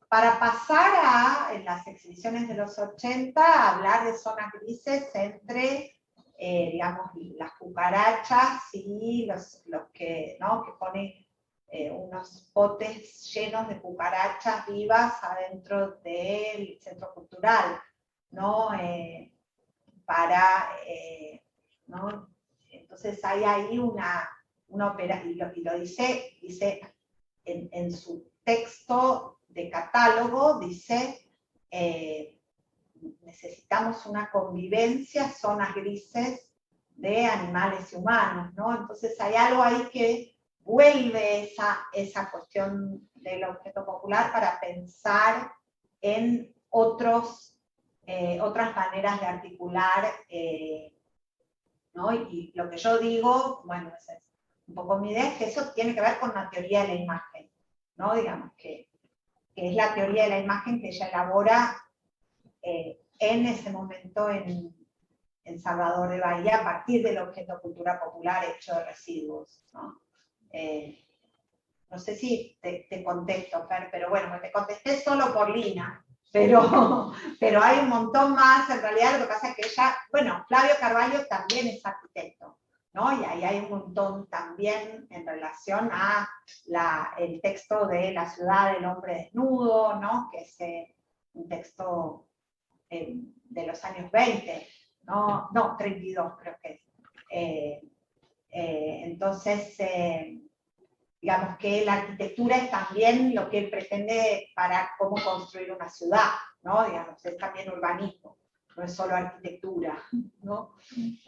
S2: para pasar en las exhibiciones de los 80, a hablar de zonas grises entre, digamos, las cucarachas y los que, ¿no?, que ponen unos potes llenos de cucarachas vivas adentro del centro cultural, ¿no?, ¿no? Entonces hay ahí una operación, y lo dice en su texto de catálogo, dice, necesitamos una convivencia, zonas grises de animales y humanos, ¿no? Entonces hay algo ahí que vuelve esa cuestión del objeto popular para pensar en otras maneras de articular, ¿no? Y lo que yo digo, bueno, esa es un poco mi idea, es que eso tiene que ver con la teoría de la imagen, ¿no? Digamos que es la teoría de la imagen que ella elabora en ese momento en Salvador de Bahía, a partir del objeto cultura popular hecho de residuos, ¿no? No sé si te contesto, Fer, pero bueno, te contesté solo por Lina, pero hay un montón más. En realidad lo que pasa es que ella, bueno, Flavio Carvalho también es arquitecto, ¿no? Y ahí hay un montón también en relación a el texto de La ciudad del hombre desnudo, ¿no?, que es un texto de los años 20, no, 32 creo que es. Entonces, digamos que la arquitectura es también lo que él pretende para cómo construir una ciudad, ¿no? Digamos, es también urbanismo, no es solo arquitectura, ¿no?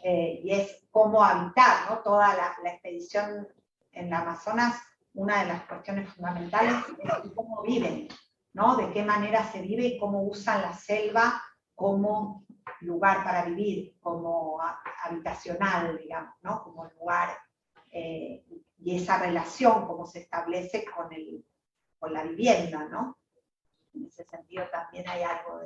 S2: Y es cómo habitar, ¿no? Toda la expedición en el Amazonas, una de las cuestiones fundamentales es cómo viven, ¿no? De qué manera se vive y cómo usan la selva como lugar para vivir, como habitacional, digamos, ¿no? Como lugar, y esa relación, cómo se establece con la vivienda, ¿no? ese sentido también hay algo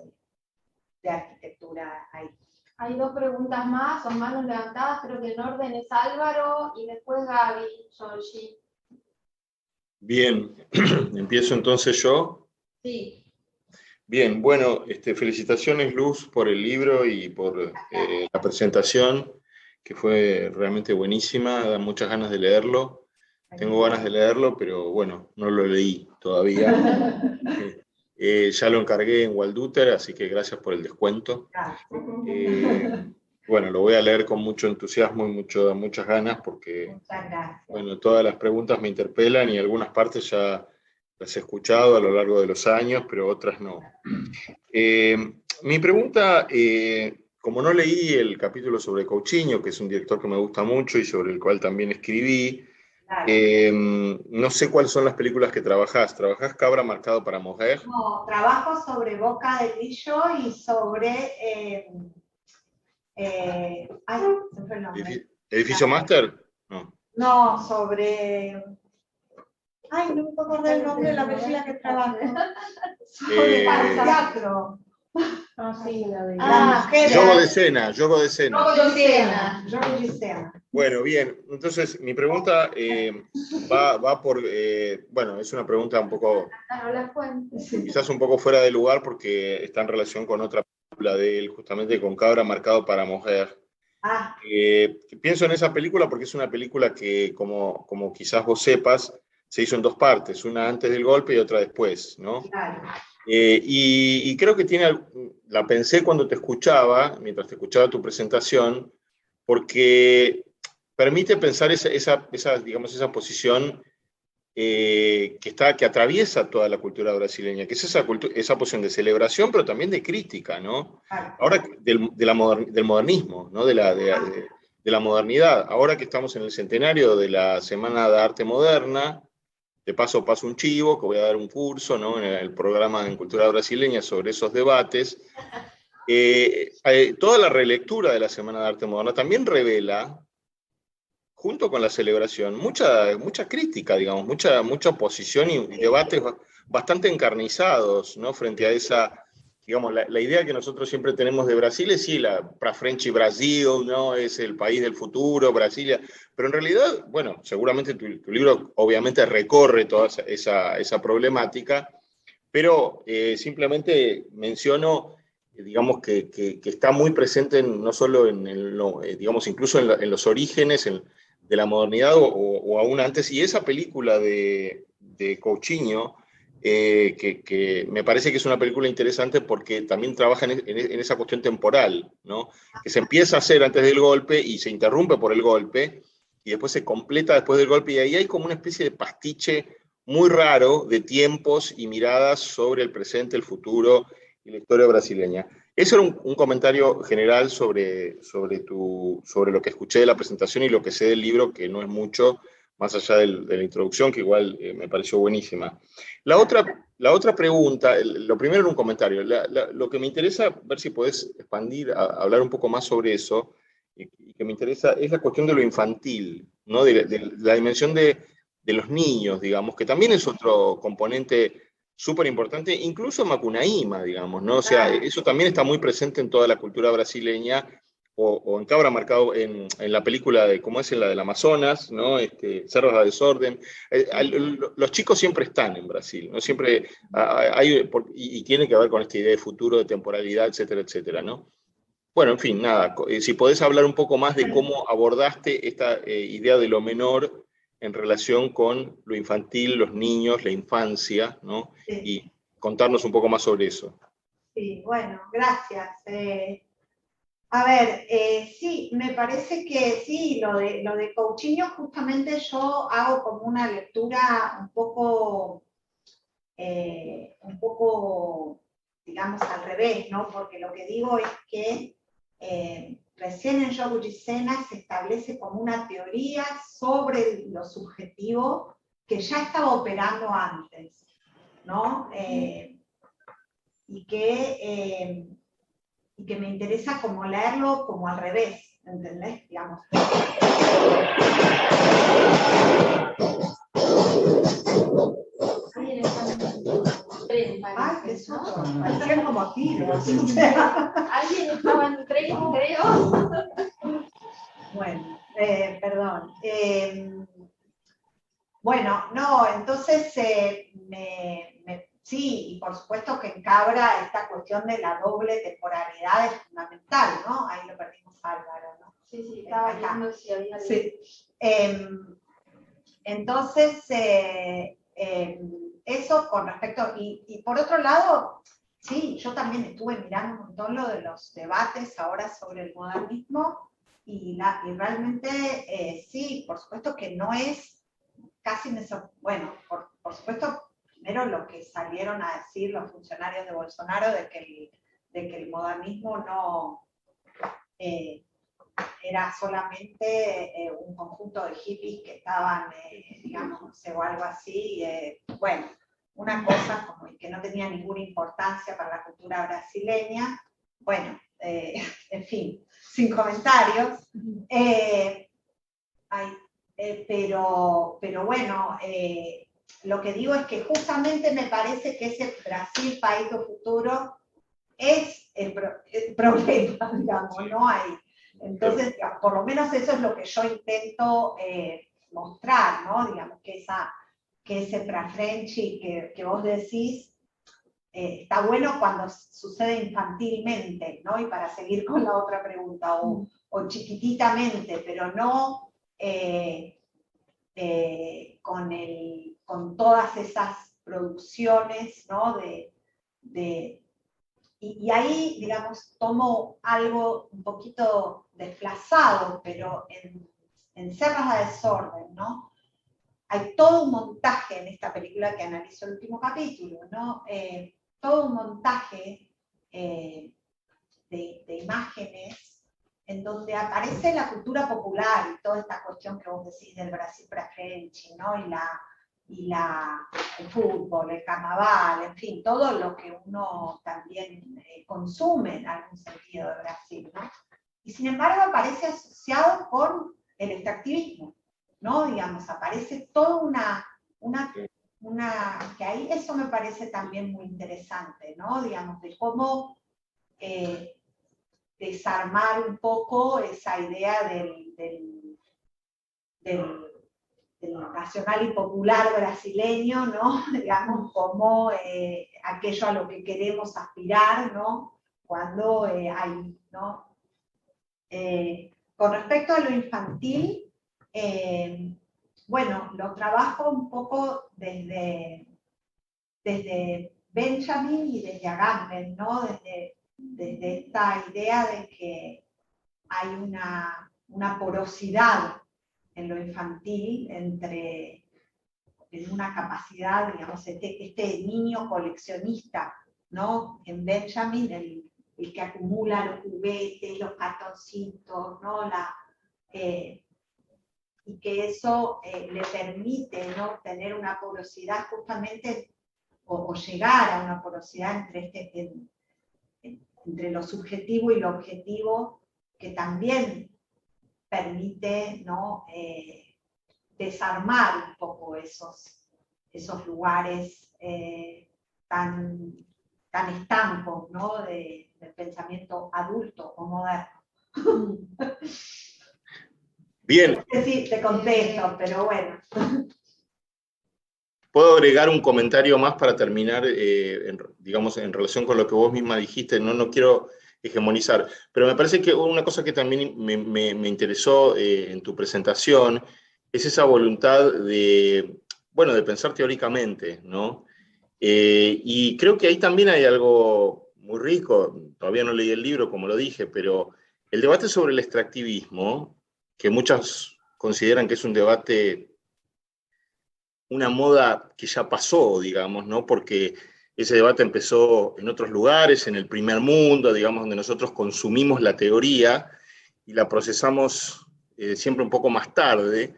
S2: de arquitectura ahí.
S1: Hay dos preguntas más, son manos levantadas, creo que en orden es Álvaro y después Gaby, Georgie.
S4: Bien, empiezo entonces yo.
S1: Sí.
S4: Bien, bueno, felicitaciones Luz por el libro y por la presentación, que fue realmente buenísima, da muchas ganas de leerlo. Tengo ganas de leerlo, pero bueno, no lo leí todavía. Ya lo encargué en Walduter, así que gracias por el descuento. Bueno, lo voy a leer con mucho entusiasmo y muchas ganas, porque bueno, todas las preguntas me interpelan y algunas partes ya las he escuchado a lo largo de los años, pero otras no. Mi pregunta, como no leí el capítulo sobre Coutinho, que es un director que me gusta mucho y sobre el cual también escribí, no sé cuáles son las películas que trabajás. ¿Trabajás Cabra marcado para mujer?
S2: No, trabajo sobre Boca del Grillo y sobre... ay, se fue el nombre.
S4: ¿Edificio Máster? No.
S2: No, sobre... Ay, no me puedo acordar el nombre de la película que trabajo. Sobre el teatro.
S4: Juego de escena.
S2: Yogo de escena.
S4: Bueno, bien. Entonces, mi pregunta va por... bueno, es una pregunta un poco... quizás un poco fuera de lugar porque está en relación con otra película de él, justamente con Cabra marcado para mujer. Pienso en esa película porque es una película que, como quizás vos sepas, se hizo en dos partes, una antes del golpe y otra después, ¿no?
S2: Claro.
S4: Y creo que la pensé cuando te escuchaba, mientras te escuchaba tu presentación, porque permite pensar digamos, esa posición que atraviesa toda la cultura brasileña, que es esa posición de celebración, pero también de crítica, ¿no? Ahora del modernismo, ¿no? De la modernidad. Ahora que estamos en el centenario de la Semana de Arte Moderna, de paso un chivo, que voy a dar un curso, ¿no? En el programa en Cultura Brasileña sobre esos debates. Toda la relectura de la Semana de Arte Moderna también revela, junto con la celebración, mucha crítica, digamos, mucha oposición y debates bastante encarnizados, ¿no? Frente a esa, digamos, la idea que nosotros siempre tenemos de Brasil es sí, para Frente Brasil, ¿no? Es el país del futuro, Brasilia, pero en realidad, bueno, seguramente tu libro obviamente recorre toda esa problemática, pero simplemente menciono, digamos, que está muy presente no solo digamos, incluso en los orígenes de la modernidad o aún antes, y esa película de Coutinho, que me parece que es una película interesante porque también trabaja en esa cuestión temporal, ¿no? Que se empieza a hacer antes del golpe y se interrumpe por el golpe, y después se completa después del golpe, y ahí hay como una especie de pastiche muy raro de tiempos y miradas sobre el presente, el futuro y la historia brasileña. Eso era un comentario general sobre lo que escuché de la presentación y lo que sé del libro, que no es mucho, más allá de la introducción, que igual me pareció buenísima. La otra pregunta, lo primero era un comentario. Lo que me interesa, ver si podés expandir, hablar un poco más sobre eso, y que me interesa, es la cuestión de lo infantil, ¿no? De la dimensión de los niños, digamos, que también es otro componente súper importante, incluso Macunaíma, digamos, ¿no? O sea, eso también está muy presente en toda la cultura brasileña, o en Cabra marcado en la película de, ¿cómo es? En la del Amazonas, ¿no? Cerros a Desorden. Los chicos siempre están en Brasil, ¿no? Siempre y tiene que ver con esta idea de futuro, de temporalidad, etcétera, etcétera, ¿no? Bueno, en fin, nada, si podés hablar un poco más de cómo abordaste esta idea de lo menor en relación con lo infantil, los niños, la infancia, ¿no? Sí. Y contarnos un poco más sobre eso.
S2: Sí, bueno, gracias. A ver, sí, me parece que sí, lo de Coutinho justamente yo hago como una lectura un poco, digamos, al revés, ¿no? Porque lo que digo es que recién en Jogo de Escena se establece como una teoría sobre lo subjetivo que ya estaba operando antes, ¿no? Y que me interesa como leerlo como al revés, ¿entendés? Digamos. Ay, ¿qué son? tiros. O sea.
S1: Alguien estaba en tren, creo.
S2: Bueno, perdón. Bueno, no, entonces sí, y por supuesto que en Cabra esta cuestión de la doble temporalidad es fundamental, ¿no? Ahí lo perdimos a Álvaro, ¿no?
S1: Sí, estaba viendo si había...
S2: Sí. Entonces, eso con respecto, y por otro lado, sí, yo también estuve mirando un montón lo de los debates ahora sobre el modernismo, y realmente sí, por supuesto que no es casi, bueno, por supuesto, primero lo que salieron a decir los funcionarios de Bolsonaro de que el modernismo no era solamente un conjunto de hippies que estaban, digamos, no sé, o algo así, bueno, una cosa como que no tenía ninguna importancia para la cultura brasileña, bueno, en fin, sin comentarios. Pero bueno, lo que digo es que justamente me parece que ese Brasil, país do futuro, es el problema, digamos, ¿no? Entonces, por lo menos eso es lo que yo intento mostrar, ¿no? Digamos, que ese pra-Frenchy que vos decís, está bueno cuando sucede infantilmente, ¿no? Y para seguir con la otra pregunta, o chiquititamente, pero no con todas esas producciones, ¿no? Y ahí, digamos, tomo algo un poquito desplazado, pero en Serras de Desorden, ¿no? Hay todo un montaje en esta película que analizo el último capítulo, ¿no? Todo un montaje de imágenes en donde aparece la cultura popular y toda esta cuestión que vos decís del Brasil pra-Frenchy, ¿no? El fútbol, el carnaval, en fin, todo lo que uno también consume en algún sentido de Brasil, ¿no? Y sin embargo aparece asociado con el extractivismo, ¿no? Digamos, aparece toda que ahí eso me parece también muy interesante, ¿no? Digamos, de cómo desarmar un poco esa idea del nacional y popular brasileño, ¿no? Digamos, como aquello a lo que queremos aspirar, ¿no? Cuando hay, ¿no? Con respecto a lo infantil, bueno, lo trabajo un poco desde Benjamin y desde Agamben, ¿no? Desde esta idea de que hay una porosidad en lo infantil en una capacidad, digamos, este niño coleccionista, ¿no? En Benjamin, el que acumula los juguetes, los cartoncitos, ¿no? Y que eso le permite, ¿no? Tener una porosidad justamente, o llegar a una porosidad entre lo subjetivo y lo objetivo, que también permite, ¿no? Desarmar un poco esos lugares tan estancos, ¿no? Del pensamiento adulto o moderno.
S4: Bien.
S2: No sé si te contesto, pero bueno.
S4: Puedo agregar un comentario más para terminar, digamos, en relación con lo que vos misma dijiste, no quiero hegemonizar, pero me parece que una cosa que también me interesó en tu presentación es esa voluntad de pensar teóricamente, ¿no? Y creo que ahí también hay algo muy rico, todavía no leí el libro, como lo dije, pero el debate sobre el extractivismo, que muchos consideran que es un debate, una moda que ya pasó, digamos, ¿no? Porque ese debate empezó en otros lugares, en el primer mundo, digamos, donde nosotros consumimos la teoría y la procesamos siempre un poco más tarde.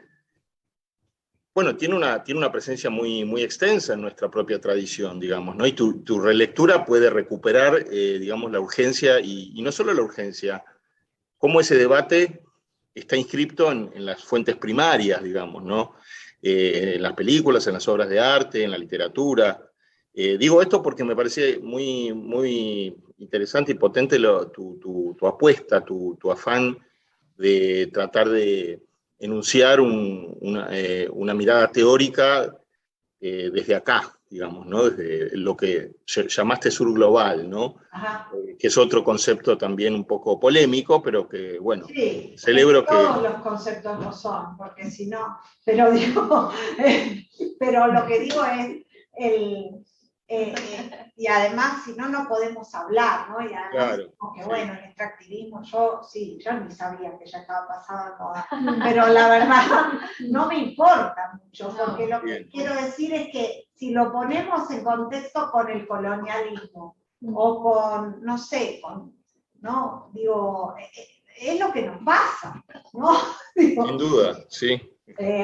S4: Bueno, tiene una presencia muy, muy extensa en nuestra propia tradición, digamos, ¿no? Y tu relectura puede recuperar, digamos, la urgencia, y no solo la urgencia, cómo ese debate está inscripto en las fuentes primarias, digamos, ¿no? En las películas, en las obras de arte, en la literatura. Digo esto porque me parece muy, muy interesante y potente tu apuesta, tu afán de tratar de enunciar una mirada teórica desde acá, digamos, ¿no? Desde lo que llamaste sur global, ¿no? Que es otro concepto también un poco polémico, pero que, bueno,
S2: sí,
S4: celebro que...
S2: Todos los conceptos lo son, porque si no, pero digo, pero lo que digo es, y además, si no, no podemos hablar, ¿no? Y además,
S4: Claro,
S2: porque
S4: sí.
S2: bueno, el extractivismo, yo ni sabía que ya estaba pasado de moda, pero la verdad, no me importa mucho, porque lo que quiero decir es que si lo ponemos en contexto con el colonialismo, o con, no sé, ¿no? Digo, es lo que nos pasa, ¿no? Digo,
S4: Sin duda, sí.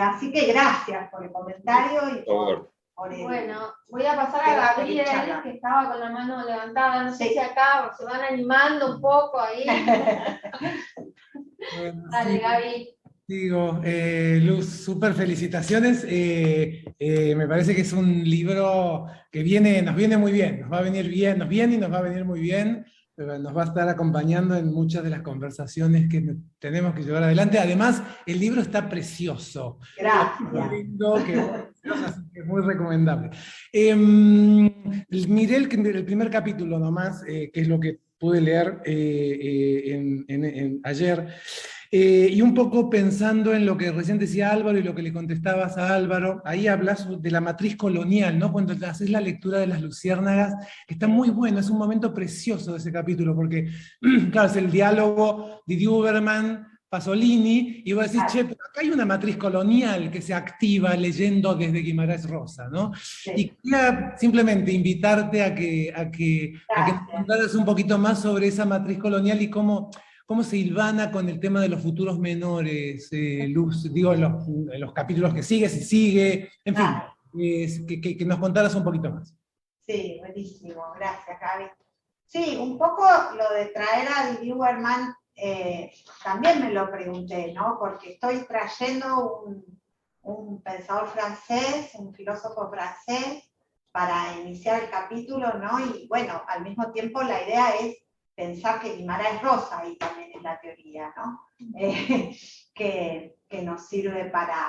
S2: así que gracias por el comentario y por el...
S1: Bueno, voy a pasar a Gabriel, que estaba con la mano levantada, no sé si acá se van animando un poco ahí.
S5: Bueno,
S1: Dale,
S5: sí,
S1: Gaby.
S5: digo, Luz, súper felicitaciones. Me parece que es un libro que nos viene muy bien, nos va a venir bien, nos viene y nos va a venir muy bien, pero nos va a estar acompañando en muchas de las conversaciones que tenemos que llevar adelante. Además, el libro está precioso.
S2: Gracias.
S5: Lindo, así que es muy recomendable. Miré el primer capítulo nomás, que es lo que pude leer ayer. Y un poco pensando en lo que recién decía Álvaro y lo que le contestabas a Álvaro, ahí hablas de la matriz colonial, ¿no? Cuando haces la lectura de las luciérnagas, que está muy bueno, es un momento precioso de ese capítulo, porque, claro, es el diálogo de Huberman, Pasolini, y vos decís, che, pero acá hay una matriz colonial que se activa leyendo desde Guimarães Rosa, ¿no?
S2: Sí.
S5: Y quería simplemente invitarte a que nos contaras un poquito más sobre esa matriz colonial y cómo se hilvana con el tema de los futuros menores, Luz, digo, en los capítulos que sigue, si sigue, en fin, que nos contaras un poquito más.
S2: Sí, buenísimo, gracias, Gaby. Sí, un poco lo de traer a Didi Huberman, también me lo pregunté, ¿no? Porque estoy trayendo un pensador francés, un filósofo francés, para iniciar el capítulo, ¿no? Y bueno, al mismo tiempo la idea es pensar que Guimarães Rosa ahí también es la teoría, ¿no? Que nos sirve para...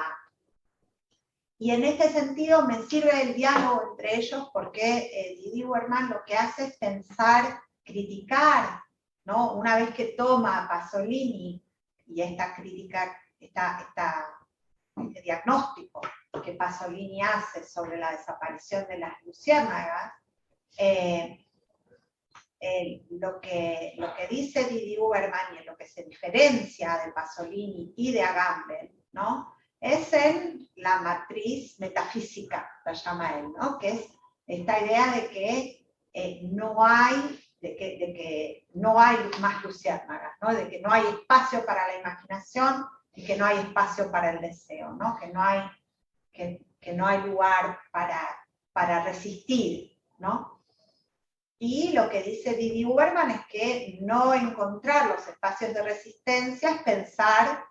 S2: Y en este sentido me sirve el diálogo entre ellos porque Didi Huberman lo que hace es pensar, criticar, ¿no? Una vez que toma a Pasolini y esta crítica, este diagnóstico que Pasolini hace sobre la desaparición de las luciérnagas, lo que dice Didi Huberman y en lo que se diferencia de Pasolini y de Agamben, ¿no? Es en la matriz metafísica, la llama él, ¿no? Que es esta idea de que no hay más luciérnagas, ¿no? De que no hay espacio para la imaginación y que no hay espacio para el deseo, ¿no? Que no hay lugar para resistir, ¿no? Y lo que dice Didi Huberman es que no encontrar los espacios de resistencia es pensar,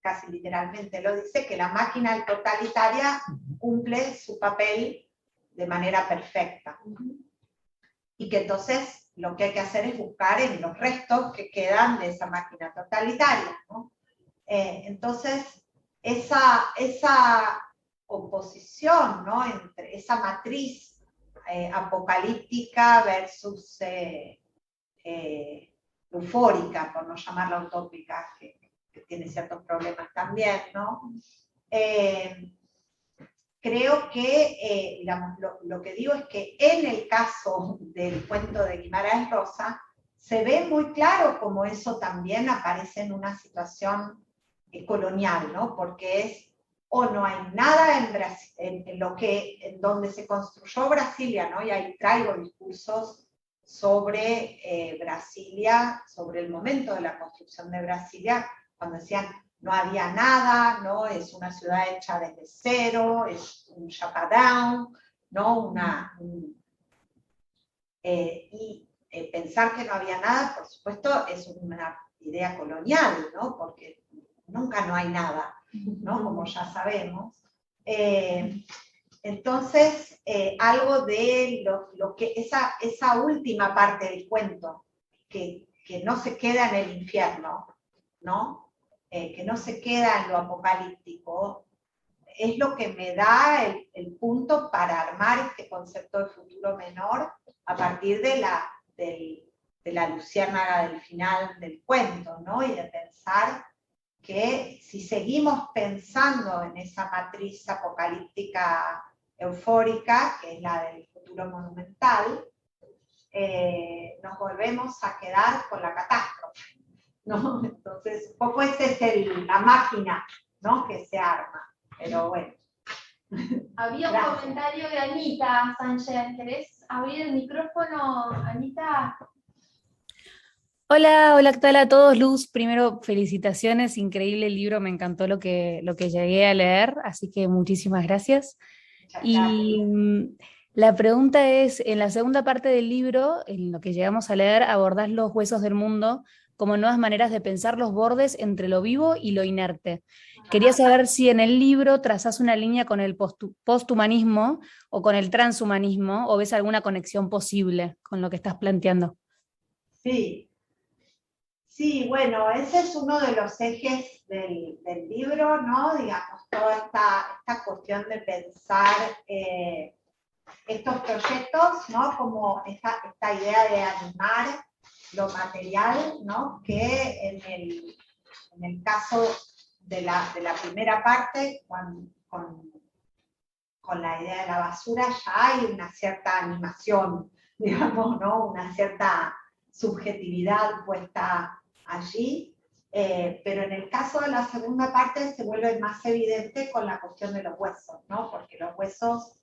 S2: casi literalmente lo dice, que la máquina totalitaria cumple su papel de manera perfecta. Y que entonces lo que hay que hacer es buscar en los restos que quedan de esa máquina totalitaria, ¿no? Entonces, esa oposición, ¿no? Entre esa matriz apocalíptica versus eufórica, por no llamarla utópica, que tiene ciertos problemas también, ¿no? Creo que, digamos, lo que digo es que en el caso del cuento de Guimarães Rosa, se ve muy claro cómo eso también aparece en una situación colonial, ¿no? Porque es o no hay nada en Brasil, en donde se construyó Brasilia, ¿no? Y ahí traigo discursos sobre Brasilia, sobre el momento de la construcción de Brasilia, cuando decían no había nada, ¿no? Es una ciudad hecha desde cero, es un chapadão, ¿no? Pensar que no había nada, por supuesto, es una idea colonial, ¿no? Porque nunca no hay nada, ¿no? Como ya sabemos. Entonces, algo de lo que esa última parte del cuento, que no se queda en el infierno, ¿no? Que no se queda en lo apocalíptico, es lo que me da el punto para armar este concepto de futuro menor a partir de la luciérnaga del final del cuento, ¿no? Y de pensar que si seguimos pensando en esa matriz apocalíptica eufórica, que es la del futuro monumental, nos volvemos a quedar con la catástrofe, ¿no? Entonces, un poco esa es la máquina, ¿no?, que se arma, pero bueno.
S1: Había un
S2: Gracias.
S1: comentario de Anita Sánchez. ¿Querés abrir el micrófono, Anita?
S6: Hola, hola, ¿qué tal a todos? Luz, primero felicitaciones, increíble el libro, me encantó lo que llegué a leer, así que muchísimas gracias. Y la pregunta es, en la segunda parte del libro, en lo que llegamos a leer, abordás los huesos del mundo como nuevas maneras de pensar los bordes entre lo vivo y lo inerte. Quería saber si en el libro trazás una línea con el posthumanismo o con el transhumanismo, o ves alguna conexión posible con lo que estás planteando.
S2: Sí. Sí, bueno, ese es uno de los ejes del libro, ¿no? Digamos, toda esta cuestión de pensar estos proyectos, ¿no? Como esta idea de animar lo material, ¿no? Que en el caso de la primera parte, con la idea de la basura, ya hay una cierta animación, digamos, ¿no? Una cierta subjetividad puesta allí, pero en el caso de la segunda parte se vuelve más evidente con la cuestión de los huesos, ¿no? Porque los huesos,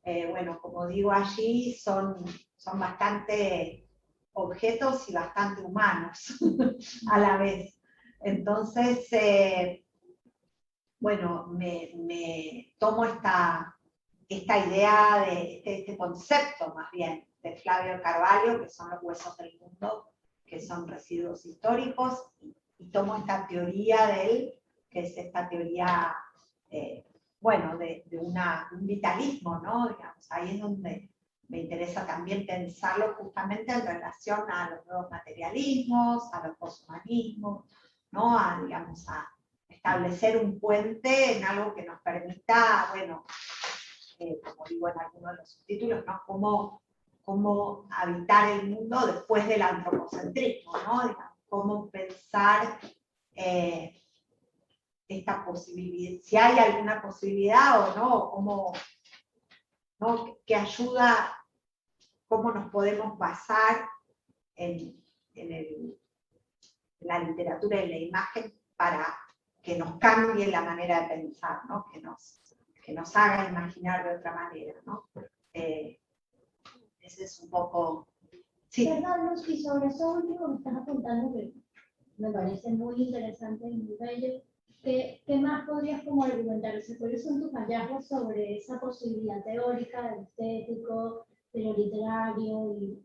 S2: bueno, como digo allí, son bastante objetos y bastante humanos a la vez. Entonces, bueno, me tomo esta idea de este concepto más bien de Flavio Carvalho, que son los huesos del mundo, que son residuos históricos, y tomo esta teoría de él, que es esta teoría, bueno, de un vitalismo, ¿no? Digamos, ahí es donde me interesa también pensarlo justamente en relación a los nuevos materialismos, a los posthumanismos, ¿no? Digamos, a establecer un puente en algo que nos permita, bueno, como digo en algunos de los subtítulos, ¿no? Cómo habitar el mundo después del antropocentrismo, ¿no? Digamos, cómo pensar esta posibilidad, si hay alguna posibilidad o no, cómo, ¿no? ¿Qué ayuda, cómo nos podemos basar en la literatura y la imagen para que nos cambie la manera de pensar, ¿no? Que nos haga imaginar de otra manera, ¿no? Ese es un poco... Sí.
S7: Perdón, Luz, y sobre eso último que estás apuntando, que me parece muy interesante y muy bello, ¿qué más podrías como argumentar? ¿Cuáles son tus hallazgos sobre esa posibilidad teórica de lo estético, de lo literario, y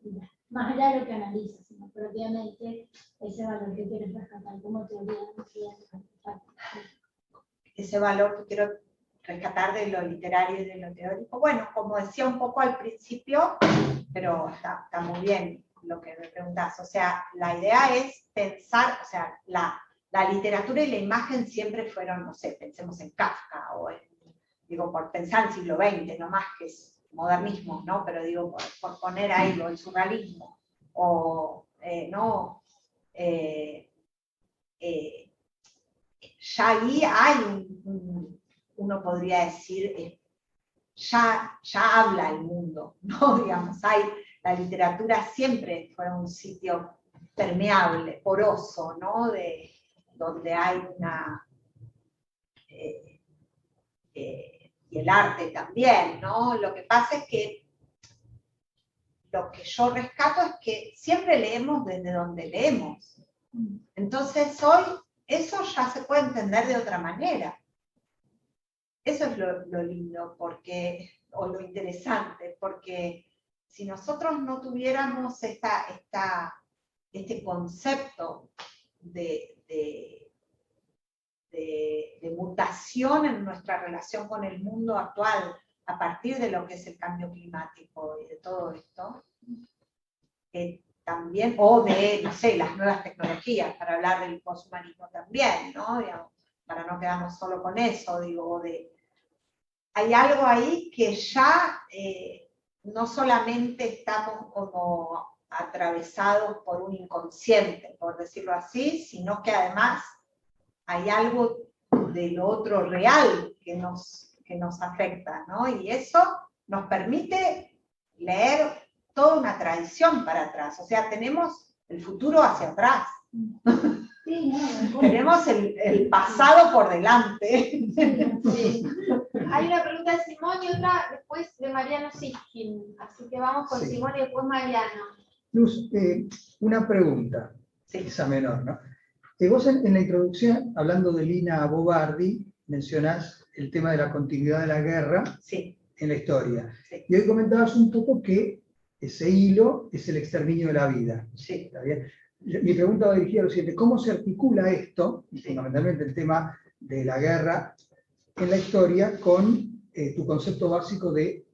S7: más allá de lo que analizas, sino propiamente ese valor que quieres rescatar como teoría?
S2: Ese valor que quiero rescatar de lo literario y de lo teórico. Bueno, como decía un poco al principio, pero está muy bien lo que me preguntas. O sea, la idea es pensar, o sea, la literatura y la imagen siempre fueron, no sé, pensemos en Kafka, o digo, por pensar en el siglo XX, no más que es modernismo, ¿no? Pero digo, por poner ahí el surrealismo, o, no, ya ahí hay uno podría decir, ya habla el mundo, ¿no? Digamos, la literatura siempre fue un sitio permeable, poroso, ¿no? Donde hay y el arte también, ¿no? Lo que pasa es que lo que yo rescato es que siempre leemos desde donde leemos. Entonces hoy eso ya se puede entender de otra manera. Eso es lo lindo, o lo interesante, porque si nosotros no tuviéramos este concepto de mutación en nuestra relación con el mundo actual, a partir de lo que es el cambio climático y de todo esto, también, o de, no sé, las nuevas tecnologías, para hablar del poshumanismo también, ¿no? Digamos, para no quedarnos solo con eso, digo, hay algo ahí que ya no solamente estamos como atravesados por un inconsciente, por decirlo así, sino que además hay algo de lo otro real que nos afecta, ¿no? Y eso nos permite leer toda una tradición para atrás, o sea, tenemos el futuro hacia atrás.
S7: Sí, no,
S2: Tenemos el pasado por delante.
S1: Sí. Hay una pregunta de Simón y otra después de Mariano Sitkin. Así que vamos con
S8: Sí.
S1: Simón y después Mariano.
S8: Luz, una pregunta,
S2: Sí.
S8: esa menor, ¿no? Vos en la introducción, hablando de Lina Bobardi, mencionás el tema de la continuidad de la guerra
S2: Sí.
S8: en la historia.
S2: Sí.
S8: Y hoy comentabas un poco que ese hilo es el exterminio de la vida.
S2: Sí.
S8: ¿Está bien? Mi pregunta va dirigida a lo siguiente: ¿cómo se articula esto, y
S2: Sí.
S8: fundamentalmente el tema de la guerra en la historia, con tu concepto básico de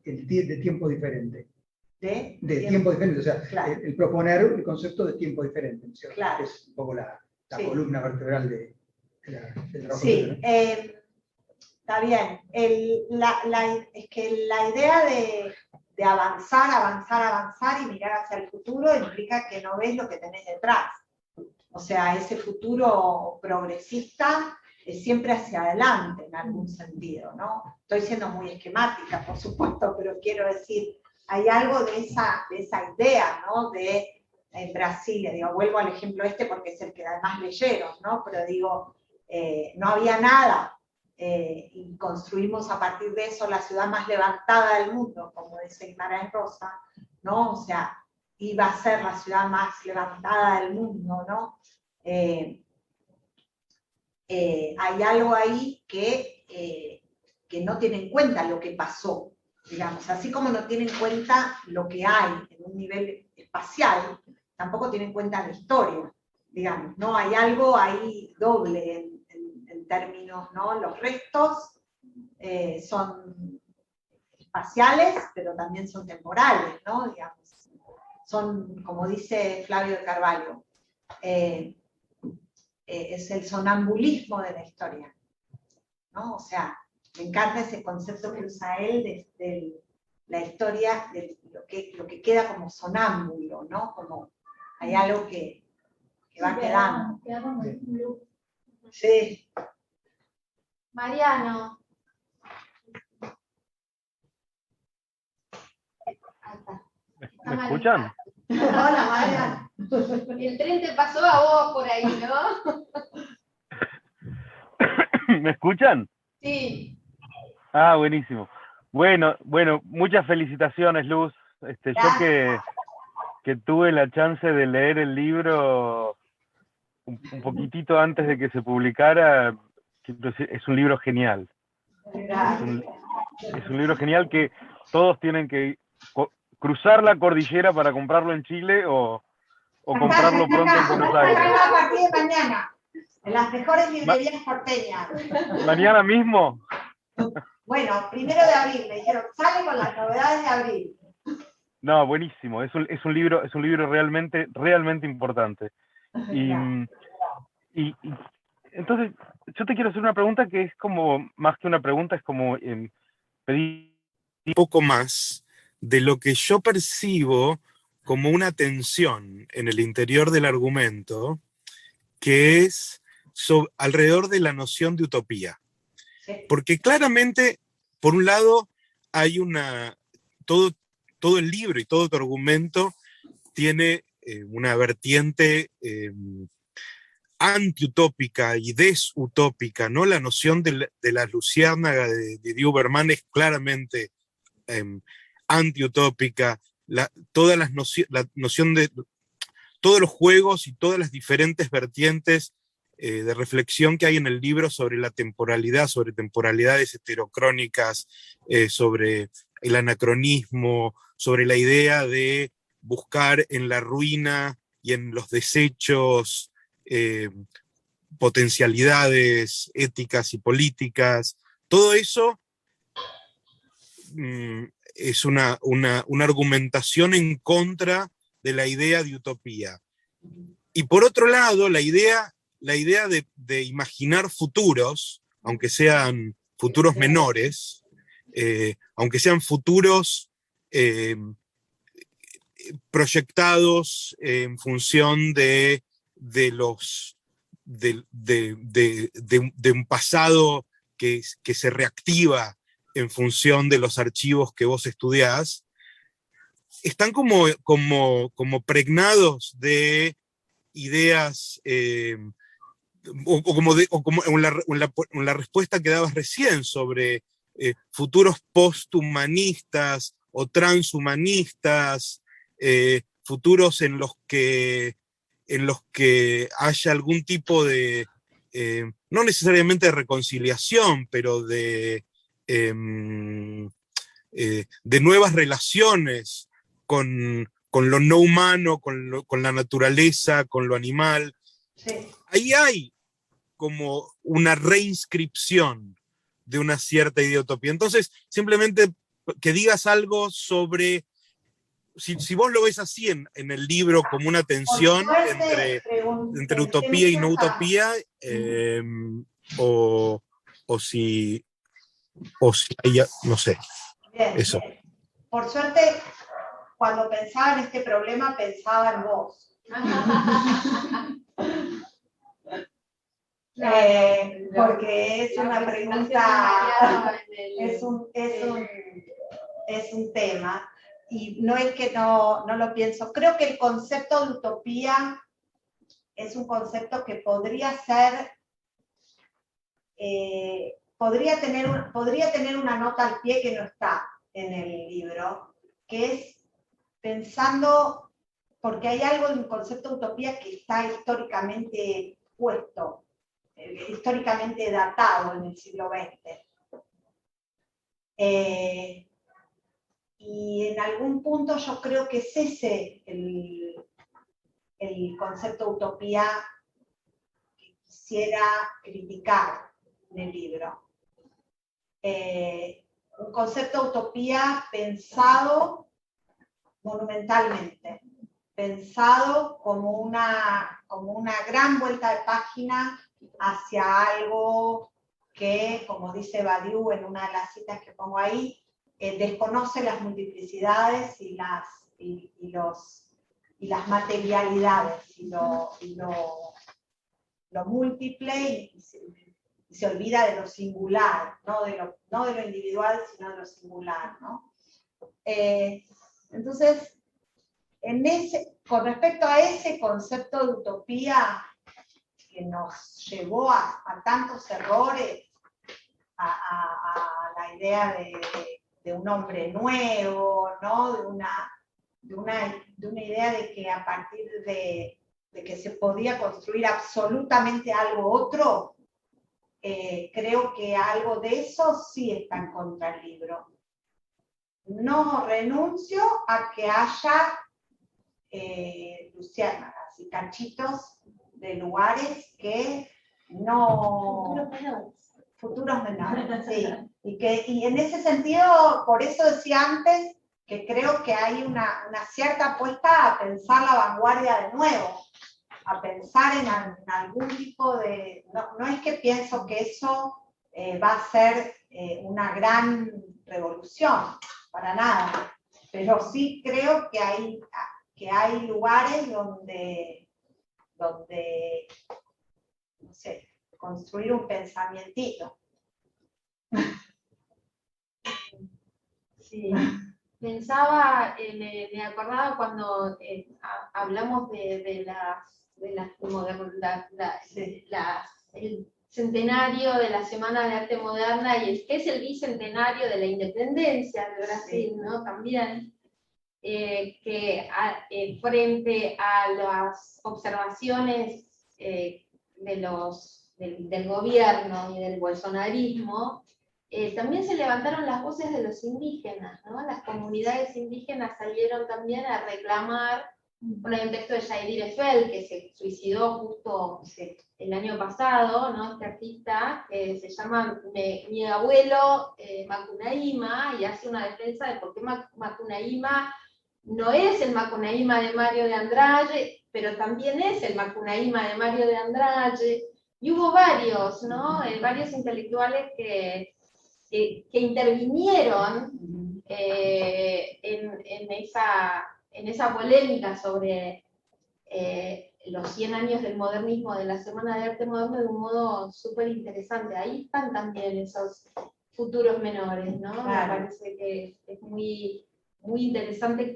S8: tiempo diferente?
S2: De
S8: Tiempo diferente, o sea,
S2: Claro.
S8: el proponer el concepto de tiempo diferente, ¿no es cierto?
S2: Claro.
S8: Es un poco la
S2: Sí.
S8: columna vertebral del trabajo.
S2: Sí, está bien. Es que la idea de avanzar y mirar hacia el futuro implica que no ves lo que tenés detrás. O sea, ese futuro progresista es siempre hacia adelante en algún sentido, ¿no? Estoy siendo muy esquemática, por supuesto, pero quiero decir, hay algo de esa idea, ¿no? En Brasil, digo, vuelvo al ejemplo porque es el que además leyeron, ¿no? Pero digo, no había nada, y construimos a partir de eso la ciudad más levantada del mundo, como dice Guimarães Rosa, ¿no? O sea, iba a ser la ciudad más levantada del mundo, ¿no? Hay algo ahí que no tiene en cuenta lo que pasó, digamos, así como no tiene en cuenta lo que hay en un nivel espacial, tampoco tiene en cuenta la historia, digamos, ¿no? Hay algo ahí doble en términos, ¿no? Los restos son espaciales, pero también son temporales, ¿no? Digamos, son, como dice Flavio de Carvalho, es el sonambulismo de la historia, ¿no? O sea, me encanta ese concepto que usa él de la historia, de lo que queda como sonámbulo, ¿no? Como hay algo que va quedando.
S7: Queda como el club.
S2: Sí.
S1: Mariano.
S9: ¿Me escuchan?
S1: Hola, Mariano. El tren te pasó a vos por ahí, ¿no?
S9: ¿Me escuchan?
S1: Sí.
S9: Ah, buenísimo. Bueno, muchas felicitaciones, Luz. Yo que tuve la chance de leer el libro un poquitito antes de que se publicara, es un libro genial. Es un libro genial que todos tienen que cruzar la cordillera para comprarlo en Chile o comprarlo pronto en Buenos Aires.
S2: A partir de mañana, en las mejores librerías porteñas.
S9: ¿Mañana mismo?
S2: Bueno, 1 de abril, me dijeron, sale con las novedades de abril.
S9: No, buenísimo. Es un libro realmente importante. Y entonces, yo te quiero hacer una pregunta que es como, más que una pregunta, es como pedir un poco más de lo que yo percibo como una tensión en el interior del argumento, que es alrededor de la noción de utopía. Porque claramente, por un lado, hay todo el libro y todo tu argumento tiene una vertiente antiutópica y desutópica, ¿no? La noción de la luciérnaga de Duberman es claramente antiutópica. La noción de todos los juegos y todas las diferentes vertientes de reflexión que hay en el libro sobre la temporalidad, sobre temporalidades heterocrónicas, sobre el anacronismo, sobre la idea de buscar en la ruina y en los desechos potencialidades éticas y políticas. Todo eso es una argumentación en contra de la idea de utopía. Y por otro lado, la idea de imaginar futuros, aunque sean futuros menores, aunque sean futuros proyectados en función de un pasado que se reactiva en función de los archivos que vos estudiás, están como pregnados de ideas, como en la respuesta que dabas recién sobre futuros posthumanistas o transhumanistas, futuros en los que haya algún tipo de, no necesariamente de reconciliación, pero de nuevas relaciones con lo no humano, con la naturaleza, con lo animal.
S2: Sí.
S9: Ahí hay como una reinscripción de una cierta idea de utopía. Entonces, simplemente que digas algo sobre, si vos lo ves así en el libro como una tensión entre utopía y no utopía, o si hay, no sé,
S2: Bien,
S9: eso.
S2: bien. Por suerte, cuando pensaba en este problema, pensaba en vos. Porque es una pregunta, es un tema, y no es que no lo pienso. Creo que el concepto de utopía es un concepto que podría ser, podría tener una nota al pie que no está en el libro, que es pensando, porque hay algo en el concepto de utopía que está históricamente puesto, históricamente datado en el siglo XX. Y en algún punto yo creo que es ese el concepto de utopía que quisiera criticar en el libro. Un concepto de utopía pensado monumentalmente, pensado como una gran vuelta de página hacia algo que, como dice Badiou en una de las citas que pongo ahí, desconoce las multiplicidades y las materialidades, y lo múltiple, y se olvida de lo singular, no de lo individual, sino de lo singular, ¿no? Entonces, con respecto a ese concepto de utopía que nos llevó a tantos errores, a la idea de un hombre nuevo, ¿no? de una idea de que a partir de que se podía construir absolutamente algo otro, creo que algo de eso sí está en contra del libro. No renuncio a que haya luciérnagas y cachitos de lugares que no... Futuros menores, sí. Y en ese sentido, por eso decía antes, que creo que hay una cierta apuesta a pensar la vanguardia de nuevo, a pensar en algún tipo de... No es que pienso que eso va a ser una gran revolución, para nada, pero sí creo que hay lugares donde no sé, construir un pensamientito.
S1: Sí. Pensaba, me acordaba cuando hablamos el centenario de la Semana de Arte Moderna, y es el bicentenario de la independencia de Brasil, ¿no? También, que frente a las observaciones del gobierno y del bolsonarismo, también se levantaron las voces de los indígenas, ¿no? Las comunidades indígenas salieron también a reclamar Bueno, hay un texto de Yair Eiffel, que se suicidó justo el año pasado, ¿no? Este artista, que se llama Mi abuelo Macunaíma, y hace una defensa de por qué Macunaíma no es el Macunaíma de Mario de Andrade, pero también es el Macunaíma de Mario de Andrade. Y hubo varios, ¿no? Varios intelectuales que intervinieron en esa polémica sobre los 100 años del modernismo, de la Semana de Arte Moderno, de un modo súper interesante. Ahí están también esos futuros menores, ¿no?
S2: Claro.
S1: Me parece que es muy, muy interesante.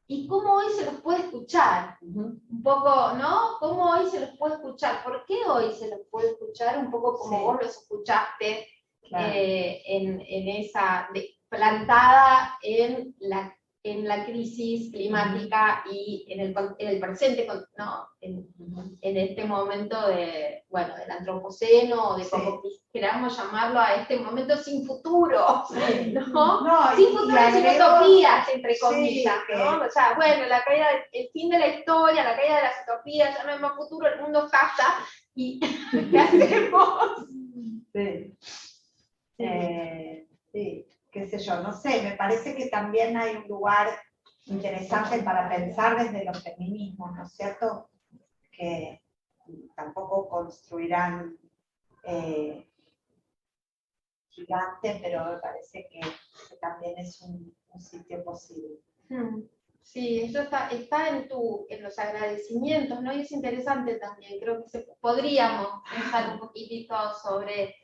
S1: Y cómo hoy se los puede escuchar, un poco, ¿no? ¿Cómo hoy se los puede escuchar? ¿Por qué hoy se los puede escuchar? Un poco como vos los escuchaste,
S2: Claro.
S1: en esa, plantada en la crisis climática y en el presente, ¿no? En este momento del antropoceno, o de como queramos llamarlo, a este momento sin futuro, ¿no? Sin futuro y sin utopías, entre comillas, ¿no? O sea, bueno, el fin de la historia, la caída de las utopías, ya no hay más futuro, el mundo calla, y ¿qué hacemos?
S2: Sí, qué sé yo, no sé, me parece que también hay un lugar interesante para pensar desde los feminismos, ¿no es cierto? Que tampoco construirán gigantes, pero me parece que también es un sitio posible.
S1: Sí, eso está en los agradecimientos, ¿no? Y es interesante también, creo que podríamos pensar un poquitito sobre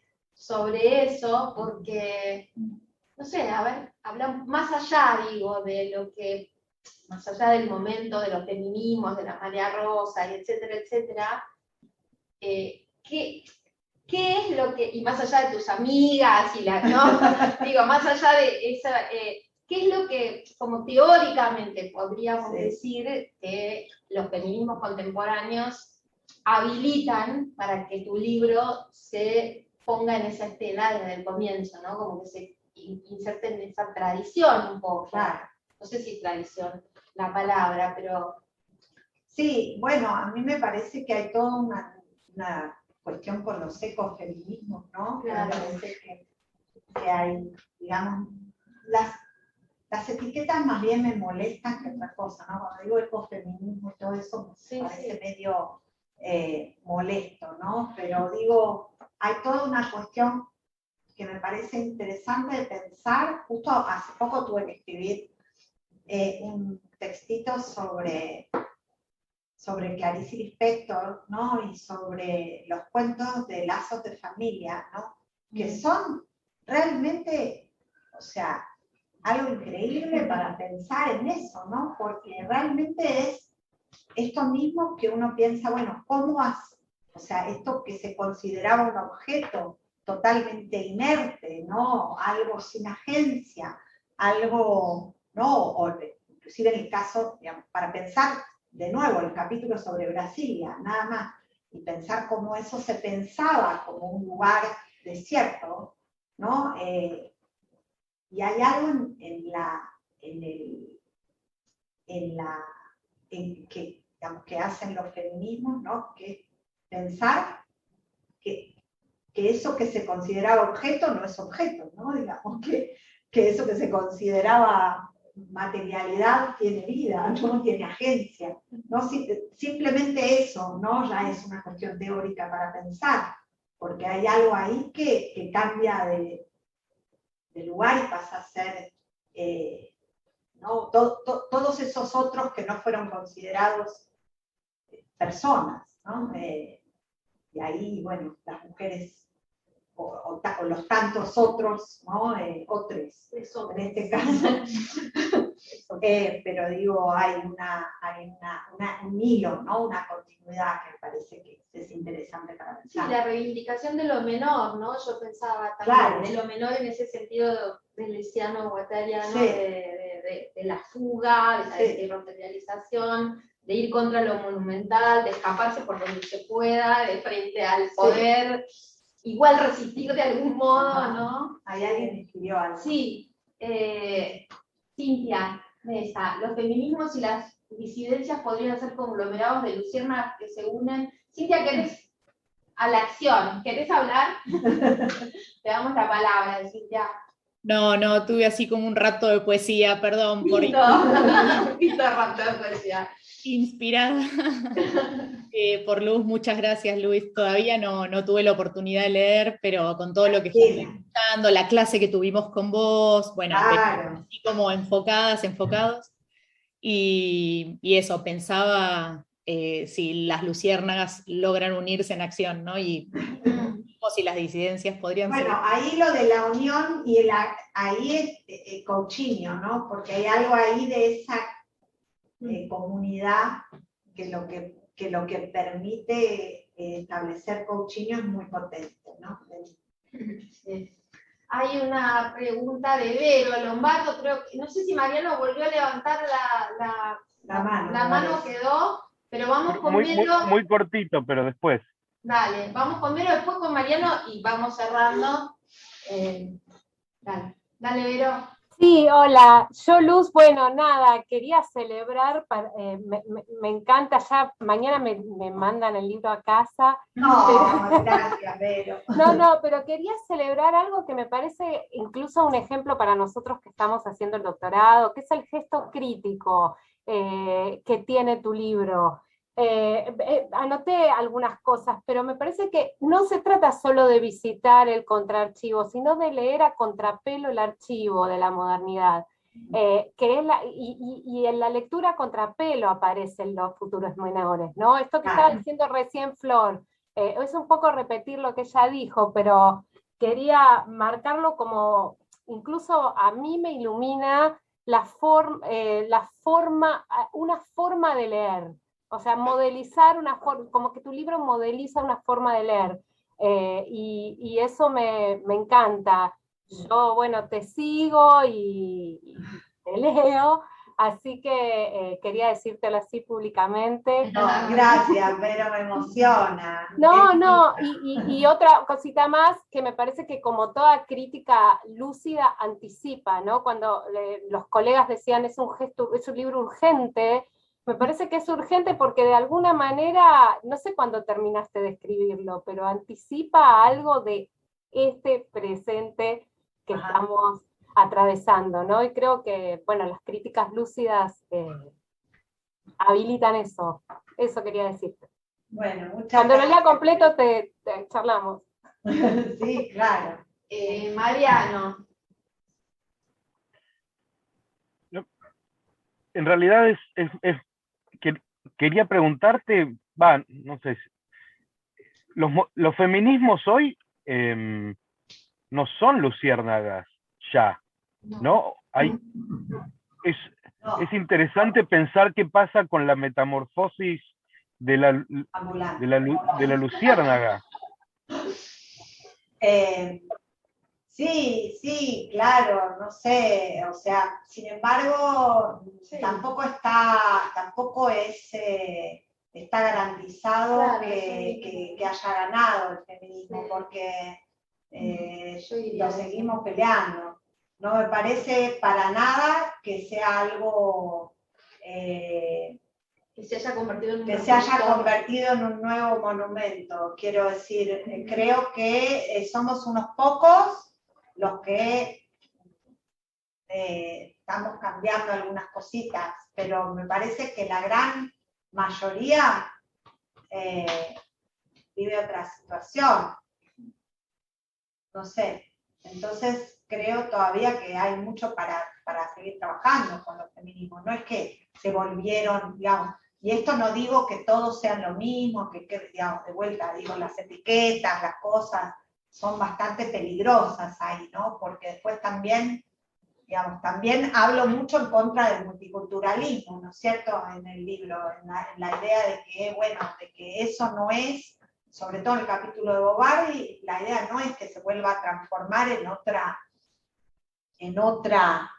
S1: eso, porque, no sé, a ver, hablamos más allá, digo, de lo que, más allá del momento de los feminismos, de la María Rosa, y etcétera, etcétera, ¿qué es lo que, y más allá de tus amigas, ¿no? Digo, más allá de esa, ¿qué es lo que, como teóricamente, podríamos decir que los feminismos contemporáneos habilitan para que tu libro se ponga en esa estela desde el comienzo, ¿no? Como que se inserte en esa tradición un poco.
S2: Claro.
S1: No sé si tradición la palabra, pero...
S2: Sí, bueno, a mí me parece que hay toda una cuestión con los ecofeminismos, ¿no?
S1: Claro.
S2: Me parece que hay, digamos, las etiquetas más bien me molestan que otra cosa, ¿no? Cuando digo ecofeminismo y todo eso, me parece medio molesto, ¿no? Pero digo, hay toda una cuestión que me parece interesante de pensar. Justo hace poco tuve que escribir un textito sobre Clarice Lispector, ¿no? Y sobre los cuentos de lazos de familia, ¿no? Que son realmente, o sea, algo increíble para pensar en eso, ¿no? Porque realmente es esto mismo que uno piensa, bueno, ¿cómo hace? O sea, esto que se consideraba un objeto totalmente inerte, ¿no? Algo sin agencia, algo, ¿no? O inclusive en el caso, digamos, para pensar de nuevo el capítulo sobre Brasilia, nada más, y pensar cómo eso se pensaba como un lugar desierto, ¿no? Y hay algo que hacen los feminismos, ¿no? Que es pensar que eso que se consideraba objeto no es objeto, ¿no? Digamos que eso que se consideraba materialidad tiene vida, no tiene agencia, ¿no? Simplemente eso, ¿no? Ya es una cuestión teórica para pensar, porque hay algo ahí que cambia de lugar y pasa a ser, ¿no? Todos esos otros que no fueron considerados personas, ¿no? Y ahí, bueno, las mujeres o los tantos otros, ¿no? Otros, en este caso. Pero digo, hay un hilo, ¿no? Una continuidad que me parece que es interesante para pensar.
S1: Sí, la reivindicación de lo menor, ¿no? Yo pensaba también, claro, de lo menor en ese sentido del lesiano guattariano, sí, de la fuga, de la desmaterialización, de ir contra lo monumental, de escaparse por donde se pueda, de frente al poder, igual resistir de algún modo, ¿no?
S2: Hay alguien que escribió algo.
S1: Sí, Cintia, los feminismos y las disidencias podrían ser conglomerados de luciérnagas que se unen. Cintia, ¿querés a la acción? ¿Querés hablar? Te damos la palabra, Cintia.
S10: No, tuve así como un rato de poesía, perdón por
S1: Lindo rato de poesía.
S10: Inspirada por Luz, muchas gracias, Luis. Todavía no tuve la oportunidad de leer, pero con todo lo que estoy escuchando, la clase que tuvimos con vos, bueno,
S2: Claro.
S10: así como enfocados. Y eso, pensaba si las luciérnagas logran unirse en acción, ¿no? Y o si las disidencias podrían ser.
S2: Bueno, ahí lo de la unión y ahí es Coutinho, ¿no? Porque hay algo ahí de esa comunidad que lo que permite establecer Coutinho es muy potente, ¿no?
S1: Sí. Hay una pregunta de Vero Lombardo, creo que, no sé si Mariano volvió a levantar la mano quedó, pero vamos con Vero.
S9: Muy cortito, pero después.
S1: Dale, vamos con Vero, después con Mariano y vamos cerrando. Dale, Vero.
S11: Sí, hola, yo Luz, bueno, nada, quería celebrar, me encanta, ya mañana me mandan el libro a casa.
S2: No, gracias, Vero.
S11: No, pero quería celebrar algo que me parece incluso un ejemplo para nosotros que estamos haciendo el doctorado, que es el gesto crítico que tiene tu libro. Anoté algunas cosas, pero me parece que no se trata solo de visitar el contraarchivo, sino de leer a contrapelo el archivo de la modernidad. Que es y en la lectura a contrapelo aparecen los futuros menores, ¿no? Esto que estaba diciendo recién Flor, es un poco repetir lo que ella dijo, pero quería marcarlo como, incluso a mí me ilumina una forma de leer. O sea, modelizar una forma, como que tu libro modeliza una forma de leer. Y eso me encanta. Yo, bueno, te sigo y te leo, así que quería decírtelo así públicamente.
S2: No, gracias, pero me emociona.
S11: No, y otra cosita más, que me parece que como toda crítica lúcida anticipa, ¿no? Cuando los colegas decían es un libro urgente, me parece que es urgente porque de alguna manera, no sé cuándo terminaste de escribirlo, pero anticipa algo de este presente que estamos atravesando, ¿no? Y creo que, bueno, las críticas lúcidas habilitan eso. Eso quería decirte.
S2: Bueno, muchas
S11: Cuando
S2: gracias.
S11: lo lea completo te charlamos.
S2: Sí, claro.
S1: Mariano.
S9: En realidad quería preguntarte, no sé, los feminismos hoy no son luciérnagas ya, ¿no? Es interesante pensar qué pasa con la metamorfosis de la luciérnaga.
S2: Sí, claro, no sé, o sea, sin embargo, tampoco está garantizado que haya ganado el feminismo, porque lo seguimos peleando. No me parece para nada que sea algo
S1: que se haya convertido
S2: en un nuevo monumento. Quiero decir, creo que somos unos pocos los que estamos cambiando algunas cositas, pero me parece que la gran mayoría vive otra situación. No sé, entonces creo todavía que hay mucho para seguir trabajando con los feminismos. No es que se volvieron, digamos, y esto no digo que todos sean lo mismo, que digamos, de vuelta, digo, las etiquetas, las cosas, son bastante peligrosas ahí, ¿no? Porque después también, digamos, también hablo mucho en contra del multiculturalismo, ¿no es cierto? En el libro, en la idea de que, bueno, de que eso no es, sobre todo en el capítulo de Bobardi, la idea no es que se vuelva a transformar en otra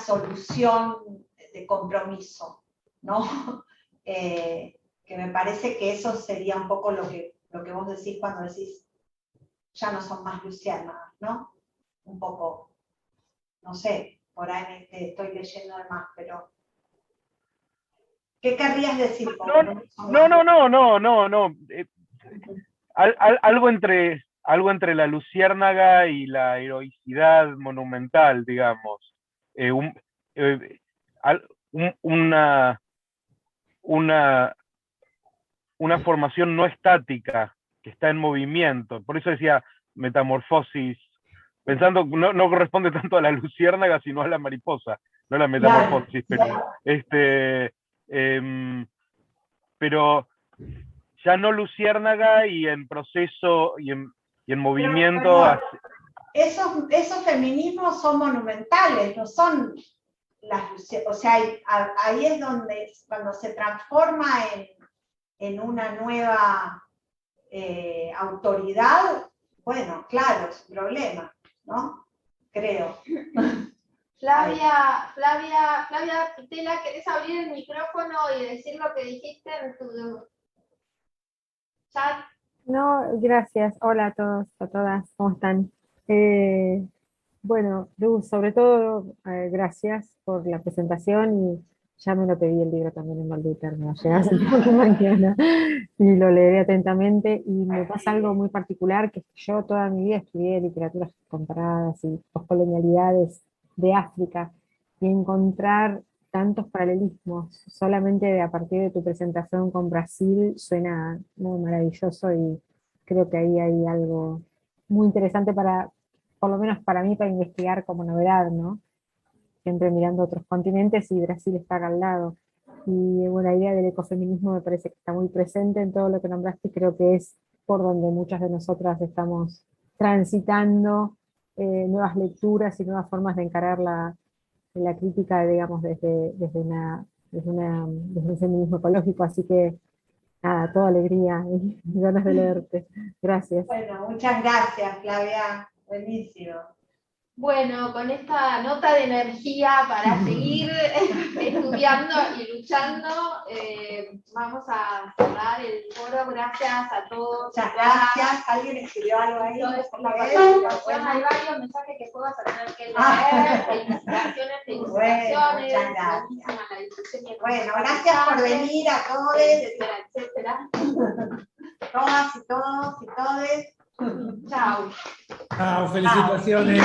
S2: solución de compromiso, ¿no? Que me parece que eso sería un poco lo que vos decís cuando decís ya no son más luciérnagas, ¿no? Un poco, no sé, por ahí estoy leyendo de más, pero ¿Qué querrías decir?
S9: No. Algo entre la luciérnaga y la heroicidad monumental, digamos. Una formación no estática, que está en movimiento. Por eso decía metamorfosis, pensando, no corresponde tanto a la luciérnaga, sino a la mariposa, no a la metamorfosis, pero ya no luciérnaga y en proceso y en movimiento.
S2: Esos feminismos son monumentales, no son las luciérnagas. O sea, ahí es donde, cuando se transforma en una nueva autoridad, bueno, claro, es un problema, ¿no? Creo.
S1: Flavia Pitela, ¿querés abrir el micrófono y decir lo que dijiste en tu chat?
S12: No, gracias. Hola a todos, a todas, ¿cómo están? Bueno, Luz, sobre todo, gracias por la presentación y ya me lo pedí el libro también en Malduter, me va a llegar mañana y lo leeré atentamente. Y me pasa algo muy particular, que yo toda mi vida estudié literaturas comparadas y poscolonialidades de África, y encontrar tantos paralelismos solamente a partir de tu presentación con Brasil suena muy maravilloso, y creo que ahí hay algo muy interesante para, por lo menos para mí, para investigar como novedad, ¿no? Siempre mirando otros continentes y Brasil está acá al lado. Y bueno, la idea del ecofeminismo me parece que está muy presente en todo lo que nombraste, y creo que es por donde muchas de nosotras estamos transitando nuevas lecturas y nuevas formas de encarar la crítica, digamos, desde un feminismo ecológico. Así que nada, toda alegría y ganas de leerte. Gracias.
S2: Bueno, muchas gracias, Flavia. Buenísimo.
S1: Bueno, con esta nota de energía para seguir estudiando y luchando, vamos a cerrar el foro. Gracias a todos.
S2: Muchas gracias. ¿Alguien escribió algo ahí?
S1: Hay varios mensajes que puedo tener que leer. Felicitaciones.
S2: Muchas gracias. Bueno, gracias por venir a todos.
S1: Etcétera.
S2: Todas y todos y todes.
S1: Chao.
S5: Chao, felicitaciones.